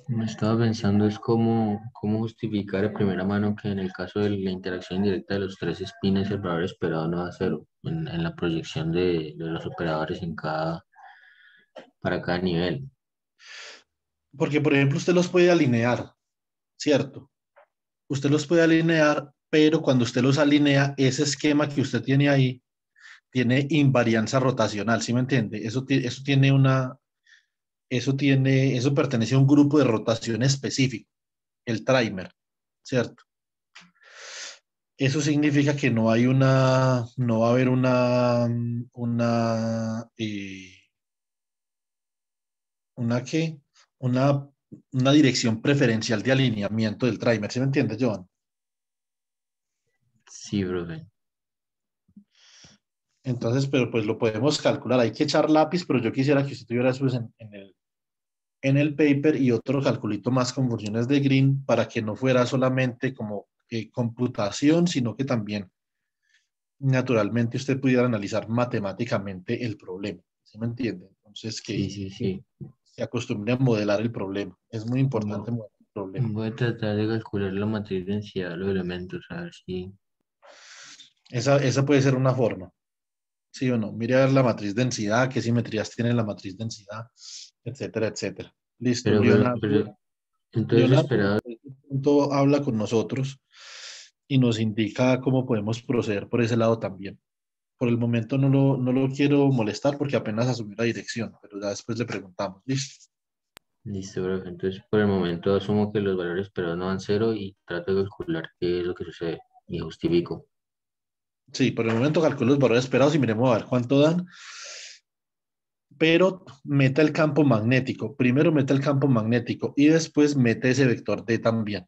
Me estaba pensando es cómo justificar de primera mano que en el caso de la interacción indirecta de los tres espines el valor esperado no da cero en la proyección de los operadores para cada nivel. Porque, por ejemplo, usted los puede alinear, ¿cierto? Usted los puede alinear, pero cuando usted los alinea, ese esquema que usted tiene ahí tiene invarianza rotacional, ¿sí me entiende? Eso pertenece a un grupo de rotación específico, el trimer, ¿cierto? Eso significa que no va a haber una, ¿qué? Una, una dirección preferencial de alineamiento del trimer, ¿sí me entiendes, Joan? Sí, profe. Entonces, pero pues lo podemos calcular. Hay que echar lápiz, pero yo quisiera que usted tuviera eso pues, en el paper y otro calculito más con funciones de Green para que no fuera solamente como computación, sino que también naturalmente usted pudiera analizar matemáticamente el problema. ¿Sí me entiende? Entonces, Sí, que sí, sí. se acostumbre a modelar el problema. Es muy importante Vo- modelar el problema. Voy a tratar de calcular la matriz de densidad de los elementos, a ver si... Esa puede ser una forma, ¿sí o no? Mire a ver la matriz densidad, qué simetrías tiene la matriz densidad, etcétera, etcétera. Listo, Pero, entonces Leonardo esperado, en este punto habla con nosotros y nos indica cómo podemos proceder por ese lado también. Por el momento no lo quiero molestar porque apenas asumió la dirección, pero ya después le preguntamos. Listo. listo, profe. Entonces por el momento asumo que los valores esperados no dan cero y trato de calcular qué es lo que sucede y justifico. Sí, por el momento calculo los valores esperados y miremos a ver cuánto dan. Pero meta el campo magnético. Primero meta el campo magnético y después mete ese vector D también.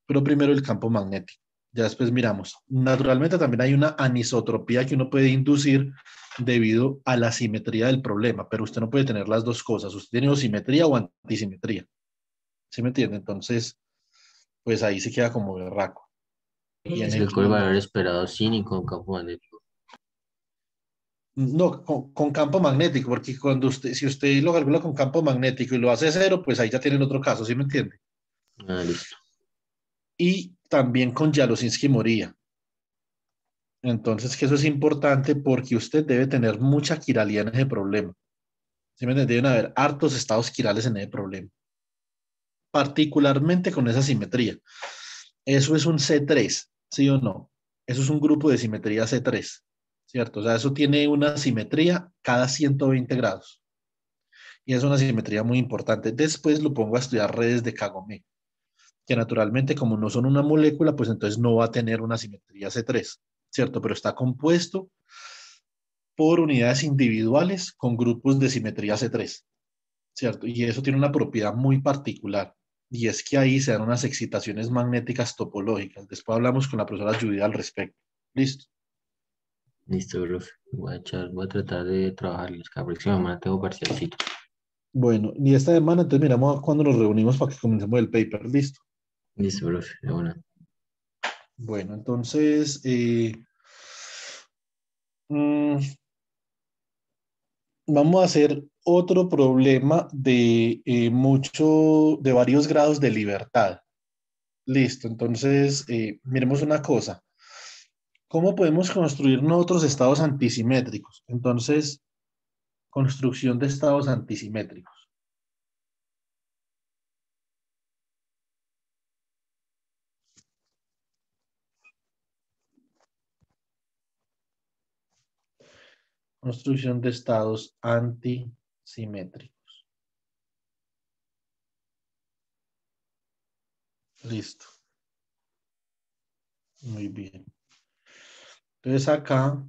Pero primero el campo magnético. Ya después miramos. Naturalmente también hay una anisotropía que uno puede inducir debido a la simetría del problema, pero usted no puede tener las dos cosas. Usted tiene o simetría o antisimetría. ¿Sí me entiende? Entonces, pues ahí se queda como berraco. Se Tiene calcula el que... valor esperado sin y con campo magnético. No, con campo magnético, porque cuando usted, si usted lo calcula con campo magnético y lo hace cero, pues ahí ya tienen otro caso, ¿sí me entiende? Ah, listo. Y también con Jalosinski-Moría. Entonces, que eso es importante porque usted debe tener mucha quiralidad en ese problema. ¿Sí me entiende? Deben haber hartos estados quirales en ese problema, particularmente con esa simetría. Eso es un C3, ¿sí o no? Eso es un grupo de simetría C3, ¿cierto? O sea, eso tiene una simetría cada 120 grados. Y es una simetría muy importante. Después lo pongo a estudiar redes de Kagome, que naturalmente como no son una molécula, pues entonces no va a tener una simetría C3, ¿cierto? Pero está compuesto por unidades individuales con grupos de simetría C3, ¿cierto? Y eso tiene una propiedad muy particular, y es que ahí se dan unas excitaciones magnéticas topológicas. Después hablamos con la profesora Judith al respecto. ¿Listo? Listo, profe. Voy a tratar de trabajar. La próxima semana tengo parcialcito. Bueno, y esta semana entonces miramos cuando nos reunimos para que comencemos el paper. ¿Listo? Listo, profe. De una. Bueno, entonces, mm, vamos a hacer otro problema de de varios grados de libertad. Listo, entonces miremos una cosa. ¿Cómo podemos construir nosotros estados antisimétricos? Entonces, construcción de estados antisimétricos. Construcción de estados antisimétricos. Listo. Muy bien. Entonces acá,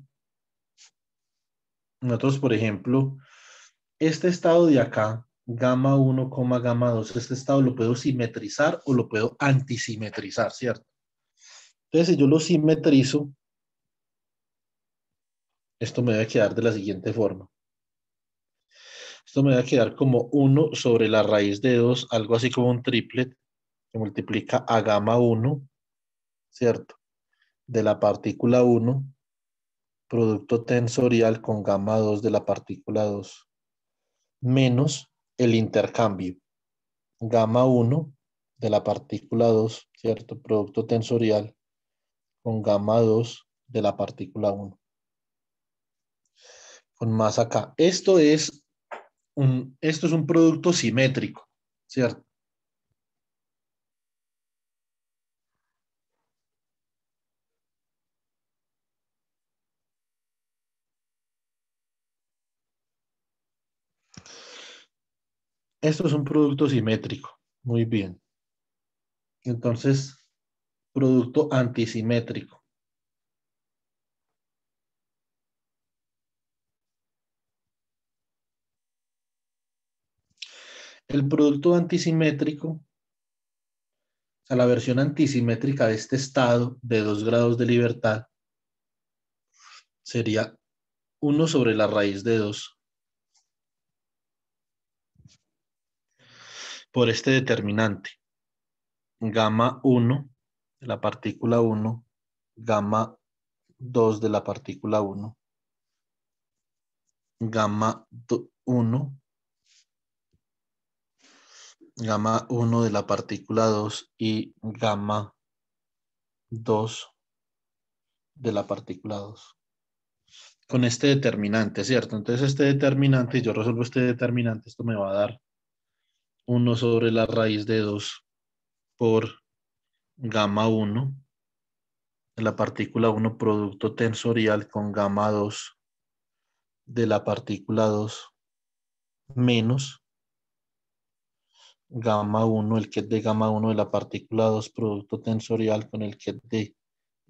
nosotros, por ejemplo, este estado de acá, gamma 1, gamma 2, este estado lo puedo simetrizar o lo puedo antisimetrizar, ¿cierto? Entonces, si yo lo simetrizo, esto me debe quedar de la siguiente forma. Esto me va a quedar como 1 sobre la raíz de 2, algo así como un triplet, que multiplica a gamma 1, ¿cierto? De la partícula 1, producto tensorial con gamma 2 de la partícula 2, menos el intercambio. Gamma 1 de la partícula 2, ¿cierto? Producto tensorial con gamma 2 de la partícula 1. Con más acá. Esto es un producto simétrico, ¿cierto? Esto es un producto simétrico. Muy bien. Entonces, producto antisimétrico. El producto antisimétrico, o sea, la versión antisimétrica de este estado de 2 grados de libertad sería 1 sobre la raíz de 2 por este determinante. Gamma 1 de la partícula 1, gamma 2 de la partícula 1, gamma 1, gamma 1 de la partícula 2 y gamma 2 de la partícula 2. Con este determinante, ¿cierto? Entonces este determinante, yo resuelvo este determinante, esto me va a dar 1 sobre la raíz de 2 por gamma 1 de la partícula 1 producto tensorial con gamma 2 de la partícula 2 menos gamma 1, el ket de gamma 1 de la partícula 2 producto tensorial con el ket de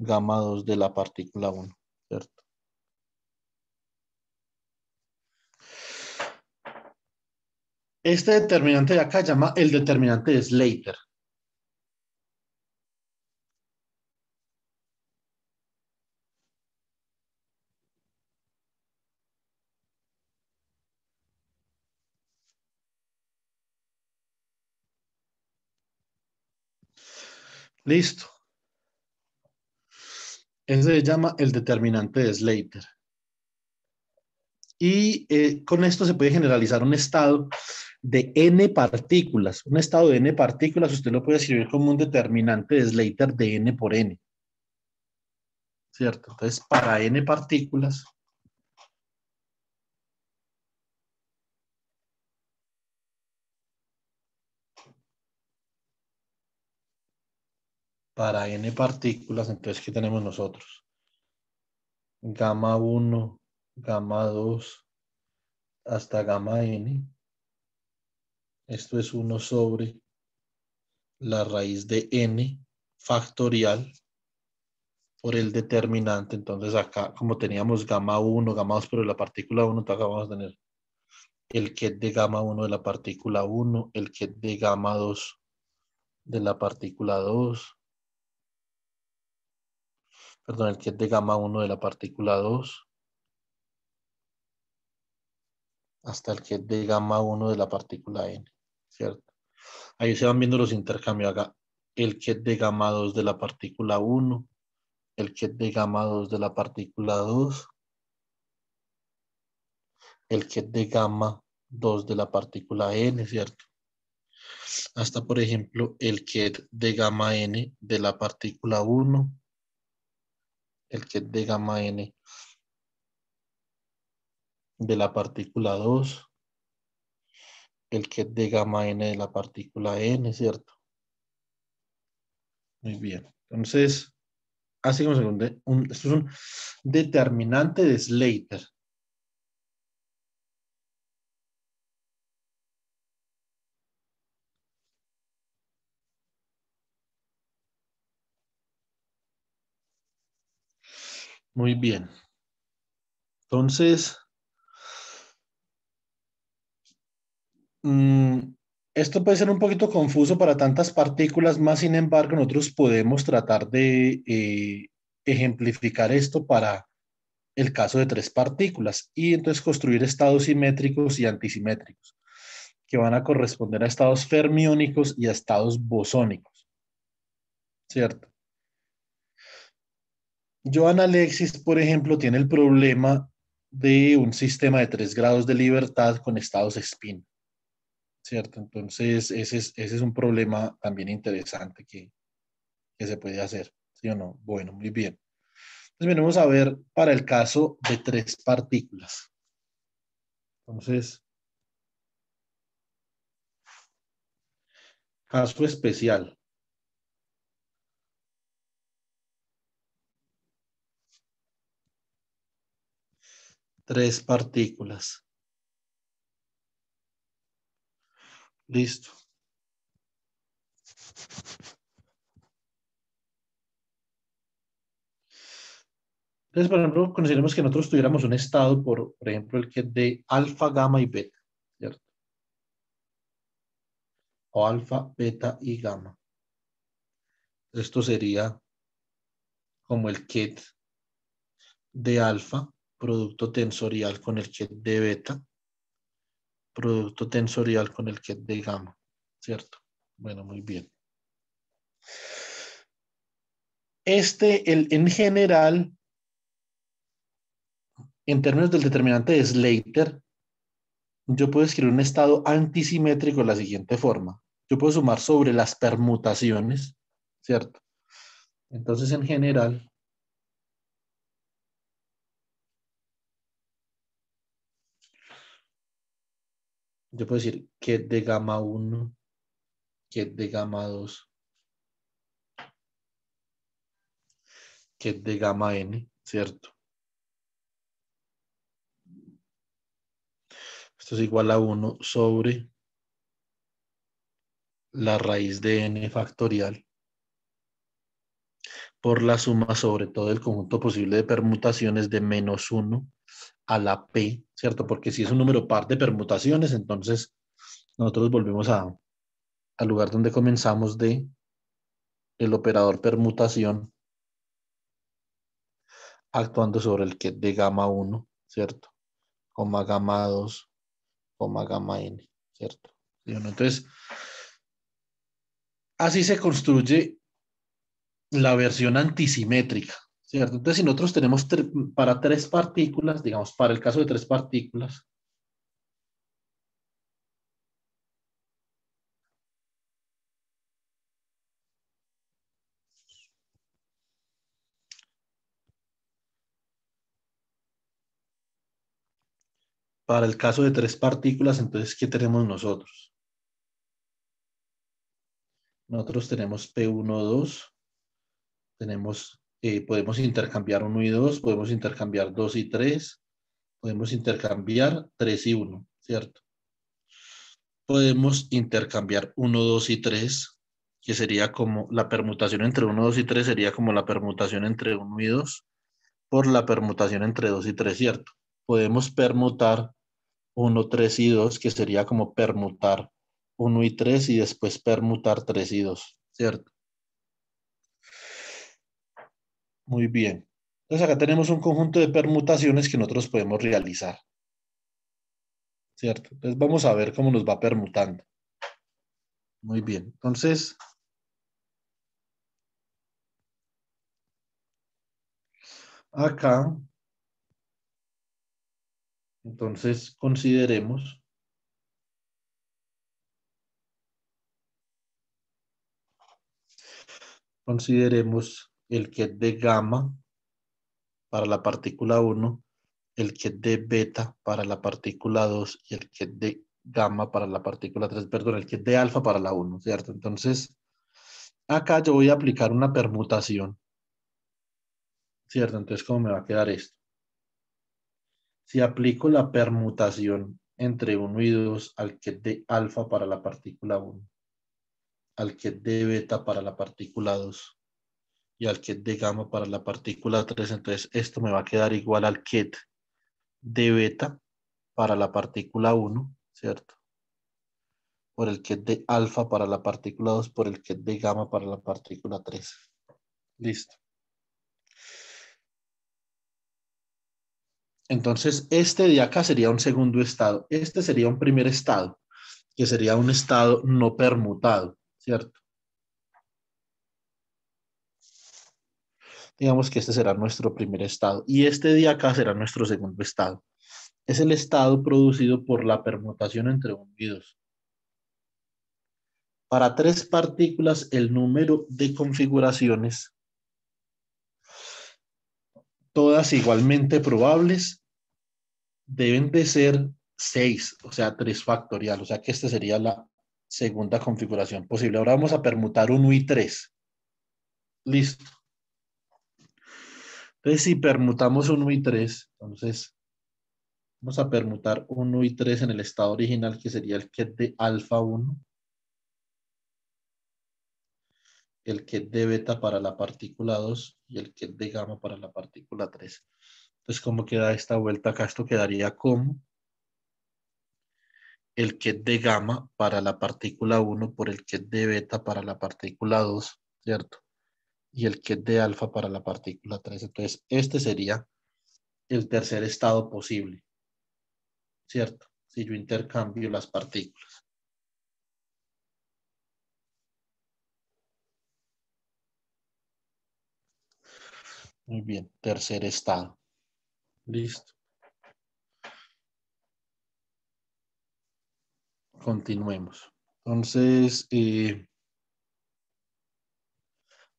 gamma 2 de la partícula 1, ¿cierto? Este determinante de acá se llama el determinante de Slater. Listo. Ese se llama el determinante de Slater. Y con esto se puede generalizar un estado de n partículas. Un estado de n partículas usted lo puede escribir como un determinante de Slater de n por n. ¿Cierto? Entonces, para n partículas, entonces, ¿qué tenemos nosotros? Gamma 1, gamma 2, hasta gamma n. Esto es 1 sobre la raíz de n factorial por el determinante. Entonces acá, como teníamos gamma 1, gamma 2, pero la partícula 1, entonces acá vamos a tener el ket de gamma 1 de la partícula 1, el ket de gamma 2 de la partícula 2, perdón, el ket de gamma 1 de la partícula 2, hasta el ket de gamma 1 de la partícula n, ¿cierto? Ahí se van viendo los intercambios acá. El ket de gamma 2 de la partícula 1, el ket de gamma 2 de la partícula 2, el ket de gamma 2 de la partícula n, ¿cierto? Hasta, por ejemplo, el ket de gamma n de la partícula 1, el ket de gamma n de la partícula 2, el ket de gamma n de la partícula n, ¿cierto? Muy bien. Entonces, así como esto es un determinante de Slater. Muy bien. Entonces, esto puede ser un poquito confuso para tantas partículas, más sin embargo, nosotros podemos tratar de ejemplificar esto para el caso de 3 partículas y entonces construir estados simétricos y antisimétricos que van a corresponder a estados fermiónicos y a estados bosónicos, ¿cierto? Joan Alexis, por ejemplo, tiene el problema de un sistema de 3 grados de libertad con estados spin, ¿cierto? Entonces, ese es un problema también interesante que se puede hacer, ¿sí o no? Bueno, muy bien. Entonces, venimos a ver para el caso de 3 partículas. Entonces, caso especial. Tres partículas. Listo. Entonces, por ejemplo, consideremos que nosotros tuviéramos un estado, por ejemplo, el que es de alfa, gamma y beta, ¿cierto? O alfa, beta y gamma. Esto sería como el ket de alfa, producto tensorial con el ket de beta, producto tensorial con el ket de gamma, ¿cierto? Bueno, muy bien. En general, en términos del determinante de Slater, yo puedo escribir un estado antisimétrico de la siguiente forma. Yo puedo sumar sobre las permutaciones, ¿cierto? Entonces, en general, yo puedo decir ket de gamma 1, ket de gamma 2, ket de gamma n, ¿cierto? Esto es igual a 1 sobre la raíz de n factorial por la suma sobre todo el conjunto posible de permutaciones de menos 1 a la P, ¿cierto? Porque si es un número par de permutaciones, entonces nosotros volvemos al lugar donde comenzamos de el operador permutación actuando sobre el que de gamma 1, ¿cierto? Coma gamma 2, coma gamma n, ¿cierto? ¿Sí o no? Entonces, así se construye la versión antisimétrica, ¿cierto? Entonces, si nosotros tenemos para tres partículas, digamos, para el caso de tres partículas, entonces, ¿qué tenemos nosotros? Nosotros tenemos P1, 2, podemos intercambiar 1 y 2, podemos intercambiar 2 y 3, podemos intercambiar 3 y 1, ¿cierto? Podemos intercambiar 1, 2 y 3, que sería como la permutación entre 1, 2 y 3 sería como la permutación entre 1 y 2 por la permutación entre 2 y 3, ¿cierto? Podemos permutar 1, 3 y 2, que sería como permutar 1 y 3 y después permutar 3 y 2, ¿cierto? Muy bien. Entonces acá tenemos un conjunto de permutaciones que nosotros podemos realizar, ¿cierto? Entonces vamos a ver cómo nos va permutando. Muy bien. Entonces, acá, entonces consideremos el que de gamma para la partícula 1, el que de beta para la partícula 2 y el que de gamma para la partícula 3, perdón, el que de alfa para la 1, ¿cierto? Entonces, acá yo voy a aplicar una permutación, ¿cierto? Entonces, ¿cómo me va a quedar esto? Si aplico la permutación entre 1 y 2 al que de alfa para la partícula 1, al que de beta para la partícula 2 y al ket de gamma para la partícula 3, entonces esto me va a quedar igual al ket de beta para la partícula 1, ¿cierto? Por el ket de alfa para la partícula 2, por el ket de gamma para la partícula 3. Listo. Entonces, este de acá sería un segundo estado. Este sería un primer estado, que sería un estado no permutado, ¿cierto? Digamos que este será nuestro primer estado. Y este de acá será nuestro segundo estado. Es el estado producido por la permutación entre 1 y 2. Para tres partículas, el número de configuraciones, todas igualmente probables, deben de ser 6, o sea, 3 factorial. O sea que esta sería la segunda configuración posible. Ahora vamos a permutar 1 y 3. Listo. Entonces, si permutamos 1 y 3, entonces vamos a permutar 1 y 3 en el estado original, que sería el ket de alfa 1, el ket de beta para la partícula 2 y el ket de gamma para la partícula 3. Entonces, ¿cómo queda esta vuelta acá? Esto quedaría como el ket de gamma para la partícula 1 por el ket de beta para la partícula 2, ¿cierto? Y el ket de alfa para la partícula 3. Entonces, este sería el tercer estado posible, ¿cierto? Si yo intercambio las partículas. Muy bien, tercer estado. Listo. Continuemos. Entonces,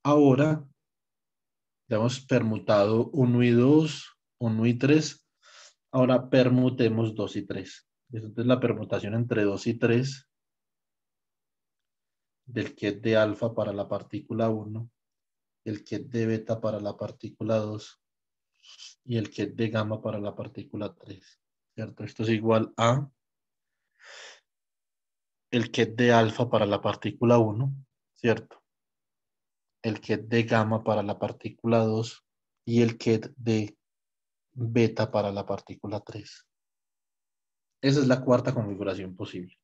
ahora ya hemos permutado 1 y 2, 1 y 3. Ahora permutemos 2 y 3. Entonces, la permutación entre 2 y 3 del ket de alfa para la partícula 1, el ket de beta para la partícula 2 y el ket de gamma para la partícula 3. ¿Cierto? Esto es igual a el ket de alfa para la partícula 1, ¿cierto? el ket de gamma para la partícula 2 y el ket de beta para la partícula 3. Esa es la cuarta configuración posible.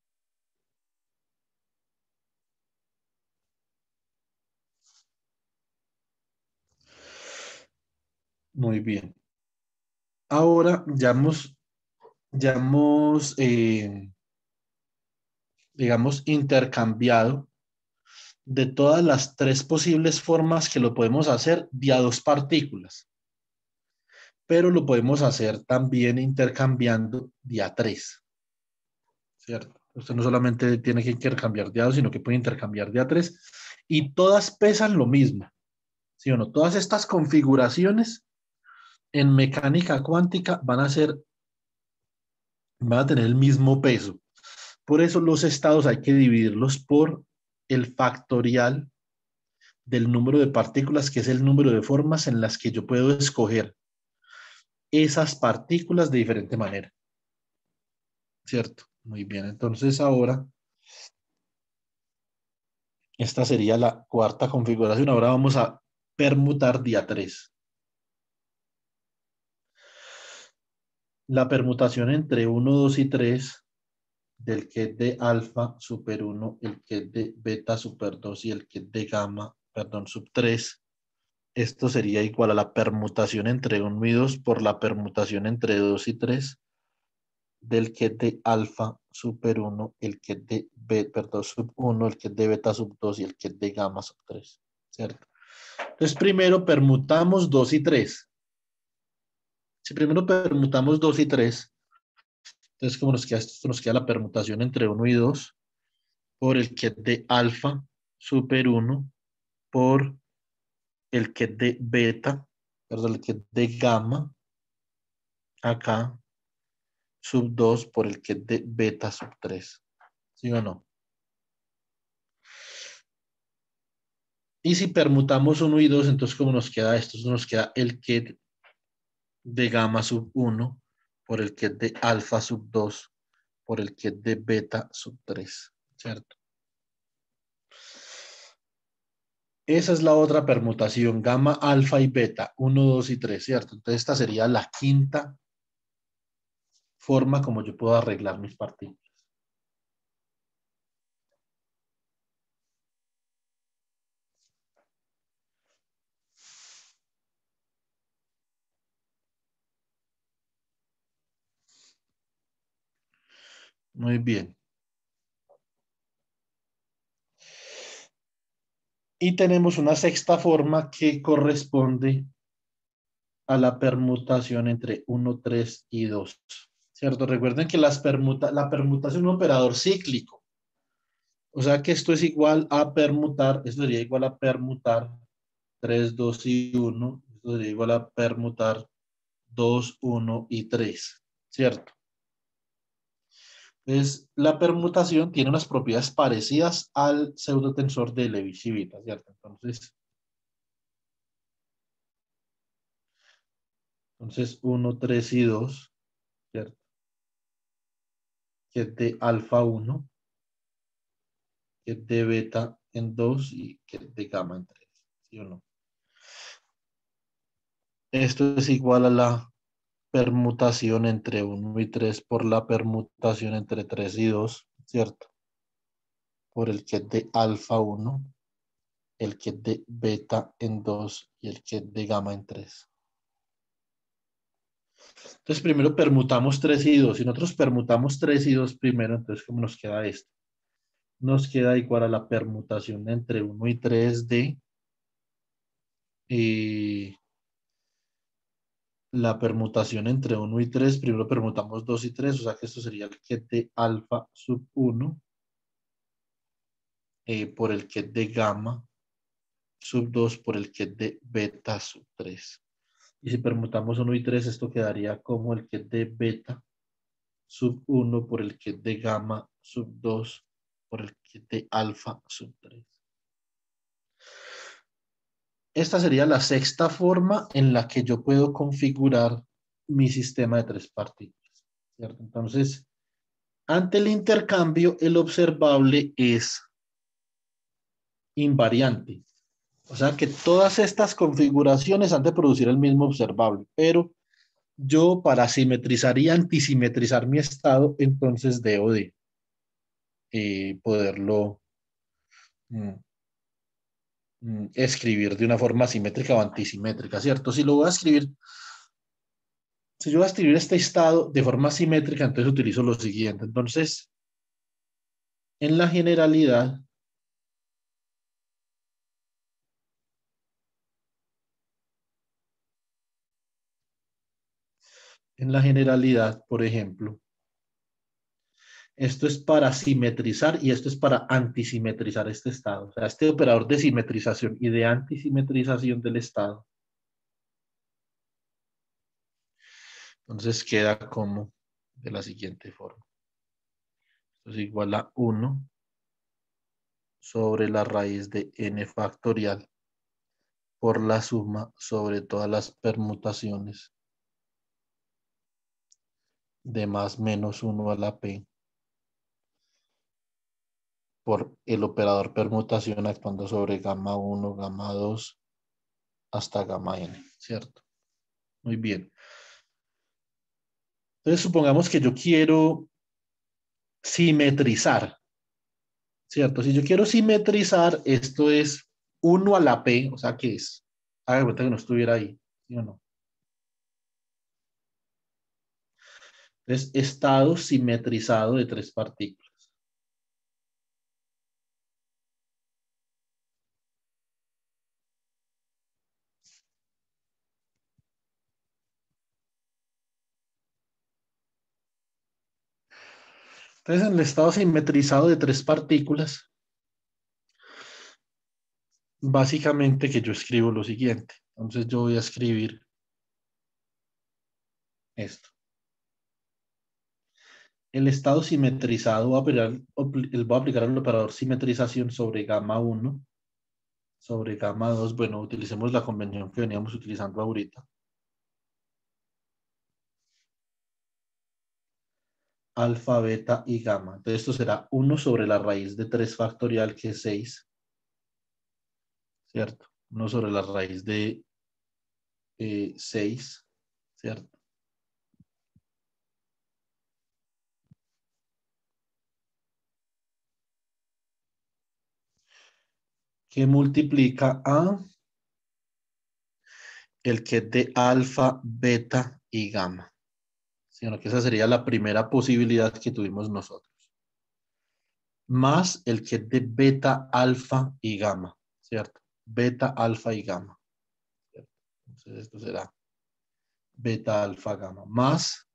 Muy bien. Ahora digamos, intercambiado de todas las tres posibles formas que lo podemos hacer de a dos partículas. Pero lo podemos hacer también intercambiando de a tres. ¿Cierto? Usted no solamente tiene que intercambiar de a dos, sino que puede intercambiar de a tres. Y todas pesan lo mismo. ¿Sí o no? Todas estas configuraciones en mecánica cuántica van a tener el mismo peso. Por eso los estados hay que dividirlos por el factorial del número de partículas, que es el número de formas en las que yo puedo escoger esas partículas de diferente manera. ¿Cierto? Muy bien. Entonces ahora, esta sería la cuarta configuración. Ahora vamos a permutar día 3. La permutación entre 1, 2 y 3 del ket de alfa super 1, el ket de beta super 2 y el ket de gamma, perdón, sub 3. Esto sería igual a la permutación entre 1 y 2 por la permutación entre 2 y 3 del ket de alfa super 1, el ket de beta, perdón, sub 1, el ket de beta sub 2 y el ket de gamma sub 3. ¿Cierto? Entonces primero permutamos 2 y 3. Si primero permutamos 2 y 3, entonces como nos queda, esto nos queda la permutación entre 1 y 2 por el ket de alfa super 1 por el ket de beta, perdón, el ket de gamma acá sub 2 por el ket de beta sub 3. ¿Sí o no? Y si permutamos 1 y 2, entonces ¿cómo nos queda esto? Nos queda el ket de gamma sub 1 por el ket de alfa sub 2 por el ket de beta sub 3. ¿Cierto? Esa es la otra permutación, gamma, alfa y beta, 1, 2 y 3, ¿cierto? Entonces esta sería la quinta forma como yo puedo arreglar mis partículas. Muy bien. Y tenemos una sexta forma que corresponde a la permutación entre 1, 3 y 2. ¿Cierto? Recuerden que la permutación es un operador cíclico. O sea que esto es igual a permutar, esto sería igual a permutar 3, 2 y 1. Esto sería igual a permutar 2, 1 y 3. ¿Cierto? Entonces, la permutación tiene unas propiedades parecidas al pseudotensor de Levi-Civita, ¿cierto? Entonces 1, 3 y 2, ¿cierto? Que es de alfa 1, que es de beta en 2 y que es de gamma en 3, ¿sí o no? Esto es igual a la permutación entre 1 y 3 por la permutación entre 3 y 2, ¿cierto? Por el que es de alfa 1, el que es de beta en 2 y el que es de gamma en 3. Entonces primero permutamos 3 y 2. Si nosotros permutamos 3 y 2 primero, entonces ¿cómo nos queda esto? Nos queda igual a la permutación entre 1 y 3 de la permutación entre 1 y 3. Primero permutamos 2 y 3, o sea que esto sería el ket de alfa sub 1 por el ket de gamma sub 2 por el ket de beta sub 3. Y si permutamos 1 y 3, esto quedaría como el ket de beta sub 1 por el ket de gamma sub 2 por el ket de alfa sub 3. Esta sería la sexta forma en la que yo puedo configurar mi sistema de tres partículas, ¿cierto? Entonces, ante el intercambio, el observable es invariante. O sea que todas estas configuraciones han de producir el mismo observable, pero yo para simetrizar y antisimetrizar mi estado, entonces debo de poderlo mm, escribir de una forma simétrica o antisimétrica, ¿cierto? Si yo voy a escribir este estado de forma simétrica, entonces utilizo lo siguiente. Entonces, en la generalidad, por ejemplo, esto es para simetrizar y esto es para antisimetrizar este estado. O sea, este operador de simetrización y de antisimetrización del estado. Entonces queda como de la siguiente forma. Esto es igual a 1 sobre la raíz de n factorial por la suma sobre todas las permutaciones de más menos 1 a la p por el operador permutación actuando sobre gamma 1, gamma 2 hasta gamma n, ¿cierto? Muy bien. Entonces supongamos que yo quiero simetrizar, ¿cierto? Si yo quiero simetrizar, esto es 1 a la p, o sea, ¿qué es? Haga de cuenta que no estuviera ahí, ¿sí o no? Entonces, estado simetrizado de 3 partículas. Entonces, en el estado simetrizado de 3 partículas, básicamente que yo escribo lo siguiente. Entonces, yo voy a escribir esto. El estado simetrizado voy a aplicar el operador simetrización sobre gamma 1, sobre gamma 2. Bueno, utilicemos la convención que veníamos utilizando ahorita. Alfa, beta y gamma. Entonces esto será 1 sobre la raíz de 3 factorial, que es 6. ¿Cierto? 1 sobre la raíz de 6. ¿Cierto? Que multiplica a el que es de alfa, beta y gamma. Sino que esa sería la primera posibilidad que tuvimos nosotros. Más el que es de beta, alfa y gamma, ¿cierto? Beta, alfa y gamma. ¿Cierto? Entonces esto será beta, alfa, gamma. Más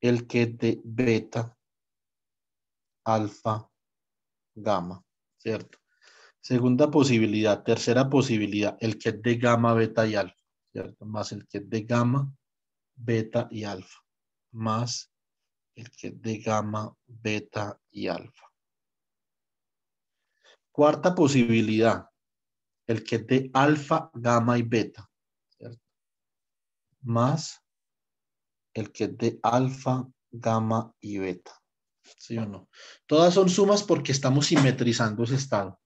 el que es de beta, alfa, gamma, ¿cierto? Segunda posibilidad. Tercera posibilidad, el que es de gamma, beta y alfa, ¿cierto? Más el que es de gamma, beta y alfa. Más el que es de gamma, beta y alfa. Cuarta posibilidad, el que es de alfa, gamma y beta, ¿cierto? Más el que es de alfa, gamma y beta. ¿Sí o no? Todas son sumas porque estamos simetrizando ese estado.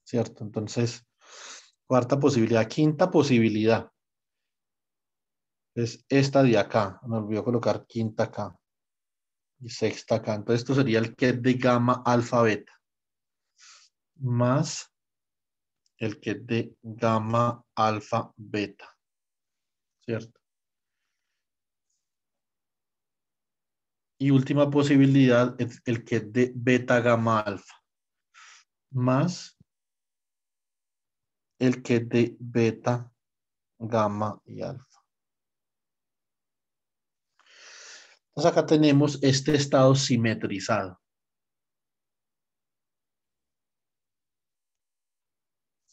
¿Cierto? Entonces, cuarta posibilidad. Quinta posibilidad es esta de acá. Me olvidó colocar quinta acá. Y sexta acá. Entonces, esto sería el que es de gamma, alfa, beta. Más el que es de gamma, alfa, beta. ¿Cierto? Y última posibilidad es el que es de beta, gamma, alfa. Más el que es de beta, gamma y alfa. Entonces acá tenemos este estado simetrizado.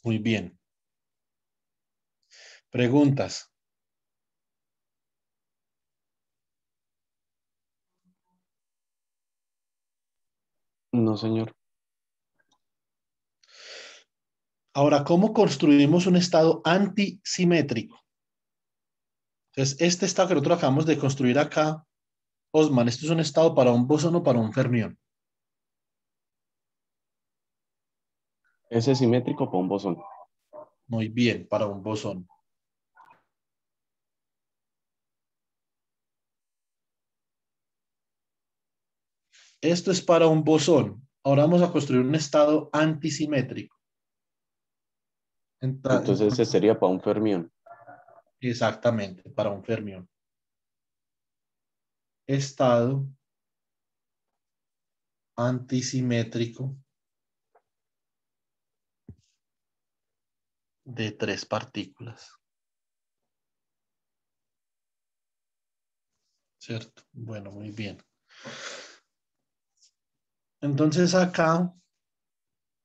Muy bien. Preguntas. No, señor. Ahora, ¿cómo construimos un estado antisimétrico? Entonces, este estado que nosotros acabamos de construir acá, Osman, esto es un estado para un bosón o para un fermión. Ese es simétrico para un bosón. Muy bien, para un bosón. Esto es para un bosón. Ahora vamos a construir un estado antisimétrico. Entonces ese Entonces, sería para un fermión. exactamente, para un fermión. Estado antisimétrico de tres partículas. ¿Cierto? Bueno, muy bien. Entonces acá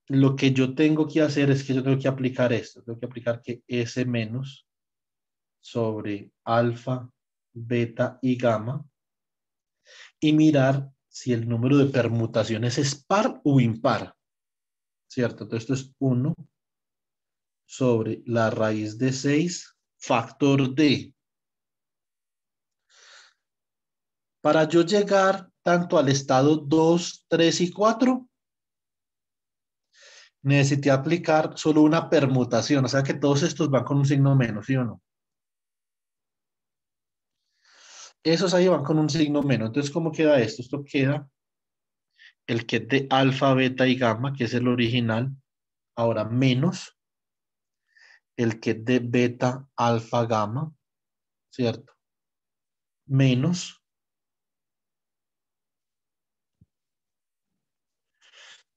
lo que yo tengo que hacer es que yo tengo que aplicar esto. Tengo que aplicar que S menos sobre alfa, beta y gamma y mirar si el número de permutaciones es par o impar. ¿Cierto? Entonces esto es 1 sobre la raíz de 6 factor D. Para yo llegar tanto al estado 2, 3 y 4, necesité aplicar solo una permutación, o sea que todos estos van con un signo menos, ¿sí o no? Esos ahí van con un signo menos. Entonces, ¿cómo queda esto? Esto queda el que es de alfa, beta y gamma, que es el original, ahora menos el que es de beta, alfa, gamma, ¿cierto? Menos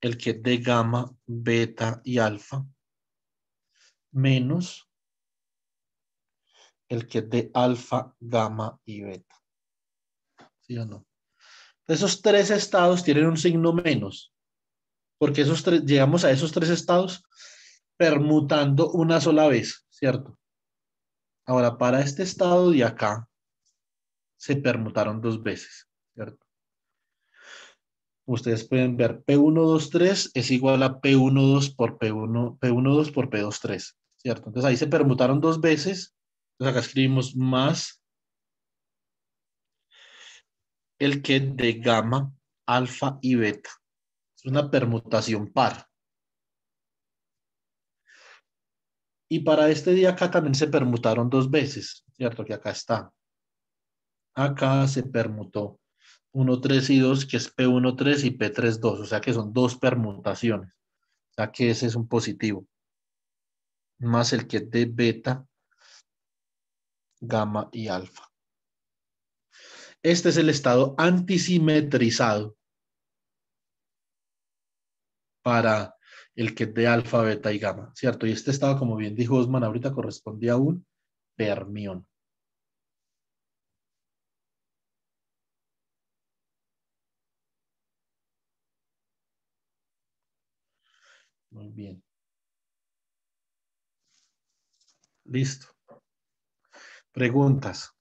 el que es de gamma, beta y alfa, menos el que es de alfa, gamma y beta. ¿Sí o no? Esos tres estados tienen un signo menos, porque esos tres, llegamos a esos tres estados permutando una sola vez, ¿cierto? Ahora, para este estado de acá, se permutaron dos veces, ¿cierto? Ustedes pueden ver P123 es igual a P12 por P1, P12 por P23, ¿cierto? Entonces ahí se permutaron dos veces. Entonces acá escribimos más el que de gamma, alfa y beta. Es una permutación par. Y para este día acá también se permutaron dos veces, ¿cierto? Que acá está. Acá se permutó 1, 3 y 2, que es P1, 3 y P3, 2. O sea que son dos permutaciones. O sea que ese es un positivo. Más el que es de beta, gamma y alfa. Este es el estado antisimetrizado para el que es de alfa, beta y gamma, ¿cierto? Y este estado, como bien dijo Osman, ahorita correspondía a un fermión. Muy bien. Listo. Preguntas.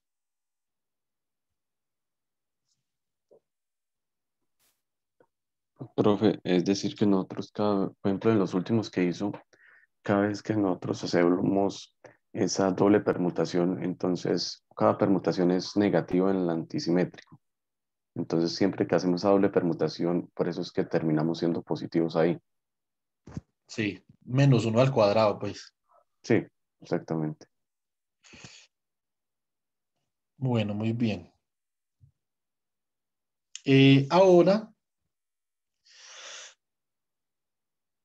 Profe, es decir que nosotros, por ejemplo, en los últimos que hizo, cada vez que nosotros hacemos esa doble permutación, entonces cada permutación es negativa en el antisimétrico. Entonces siempre que hacemos esa doble permutación, por eso es que terminamos siendo positivos ahí. Sí, menos uno al cuadrado, pues. Sí, exactamente. Bueno, muy bien. Ahora,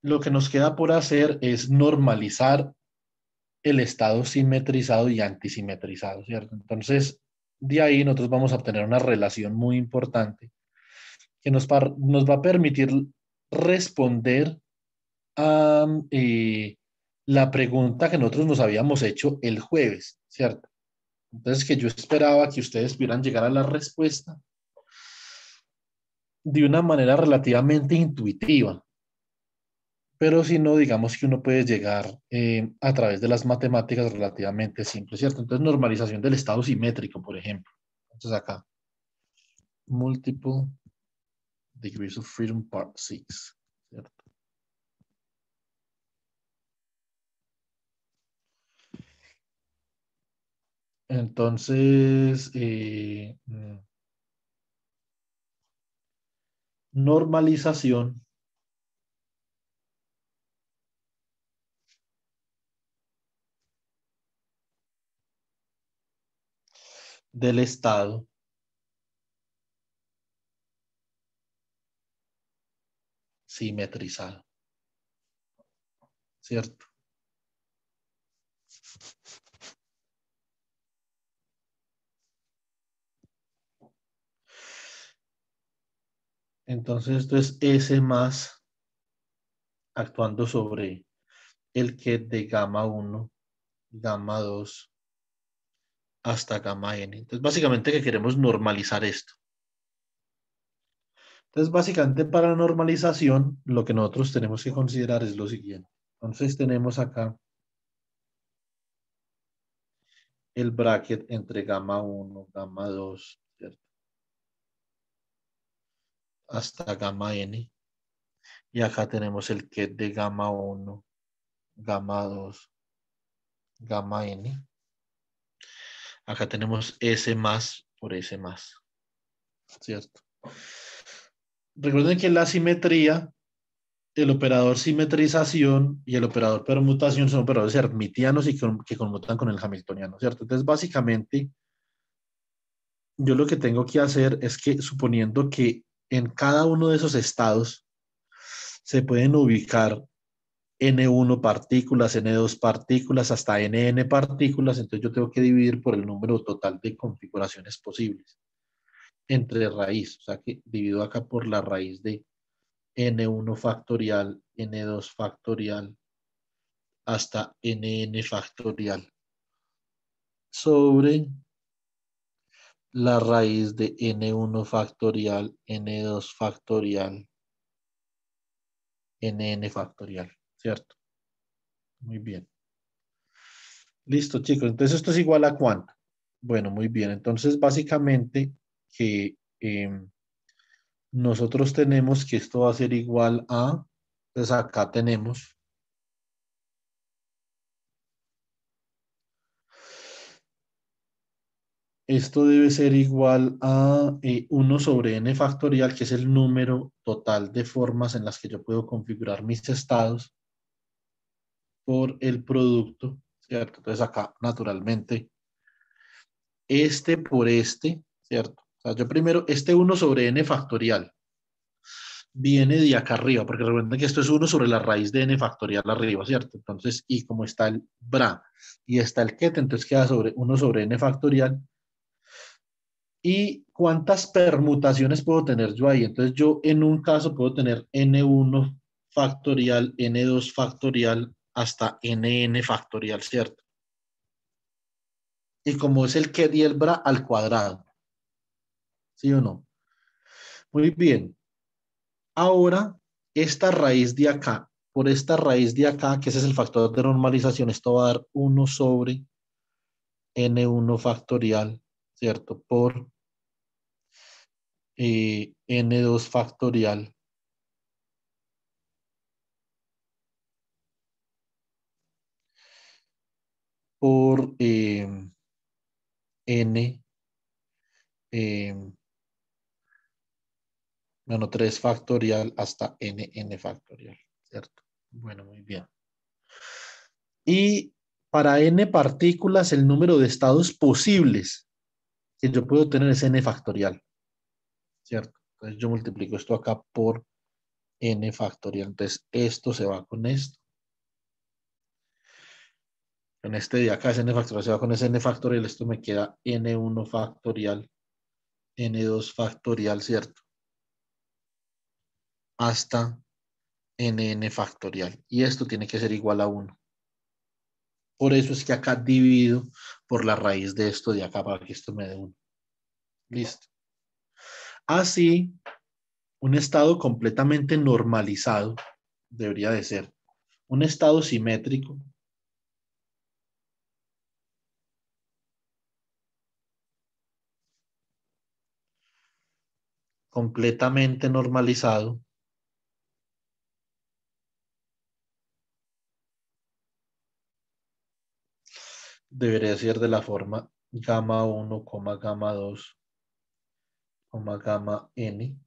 lo que nos queda por hacer es normalizar el estado simetrizado y antisimetrizado, ¿cierto? Entonces, de ahí nosotros vamos a obtener una relación muy importante que nos va a permitir responder a la pregunta que nosotros nos habíamos hecho el jueves, ¿cierto? Entonces, que yo esperaba que ustedes pudieran llegar a la respuesta de una manera relativamente intuitiva, pero si no, digamos que uno puede llegar a través de las matemáticas relativamente simples, ¿cierto? Entonces, normalización del estado simétrico, por ejemplo. Entonces, acá, multiple degrees of freedom part 6, ¿cierto? Entonces, normalización del estado simetrizado, ¿cierto? Entonces esto es S más actuando sobre el ket de gamma 1, gamma 2, hasta gamma n. Entonces básicamente que queremos normalizar esto. Entonces básicamente para la normalización lo que nosotros tenemos que considerar es lo siguiente. Entonces tenemos acá el bracket entre gamma 1, gamma 2, ¿cierto? Hasta gamma n. Y acá tenemos el ket de gamma 1, gamma 2, gamma n. Acá tenemos S más por S más, ¿cierto? Recuerden que en la simetría, el operador simetrización y el operador permutación son operadores hermitianos y que conmutan con el hamiltoniano, ¿cierto? Entonces, básicamente, yo lo que tengo que hacer es que, suponiendo que en cada uno de esos estados se pueden ubicar N1 partículas, N2 partículas, hasta Nn partículas, entonces yo tengo que dividir por el número total de configuraciones posibles entre raíz, o sea que divido acá por la raíz de N1 factorial, N2 factorial, hasta Nn factorial, sobre la raíz de N1 factorial, N2 factorial, Nn factorial, ¿cierto? Muy bien. Listo, chicos. Entonces, ¿esto es igual a cuánto? Bueno, muy bien. Entonces, básicamente, que nosotros tenemos que esto va a ser igual a, pues acá tenemos esto debe ser igual a 1 sobre n factorial, que es el número total de formas en las que yo puedo configurar mis estados por el producto, ¿cierto? Entonces acá, naturalmente, este por este, ¿cierto? O sea, yo primero, este 1 sobre n factorial viene de acá arriba, porque recuerden que esto es 1 sobre la raíz de n factorial arriba, ¿cierto? Entonces, y como está el bra y está el ket, entonces queda sobre 1 sobre n factorial. ¿Y cuántas permutaciones puedo tener yo ahí? Entonces yo en un caso puedo tener n1 factorial, n2 factorial, hasta nn factorial, ¿cierto? Y como es el que y el bra al cuadrado. ¿Sí o no? Muy bien. Ahora, esta raíz de acá, por esta raíz de acá, que ese es el factor de normalización, esto va a dar 1 sobre n1 factorial, ¿cierto? Por n2 factorial por n, bueno, 3 factorial hasta n factorial, ¿cierto? Bueno, muy bien. Y para n partículas, el número de estados posibles que yo puedo tener es n factorial, ¿cierto? Entonces yo multiplico esto acá por n factorial. Entonces esto se va con esto. En este de acá es n factorial, se va con ese n factorial. Esto me queda n1 factorial, n2 factorial, ¿cierto? Hasta nn factorial. Y esto tiene que ser igual a 1. Por eso es que acá divido por la raíz de esto de acá para que esto me dé 1. Listo. Así, un estado completamente normalizado debería de ser un estado simétrico completamente normalizado debería ser de la forma gamma 1, gamma 2, gamma n.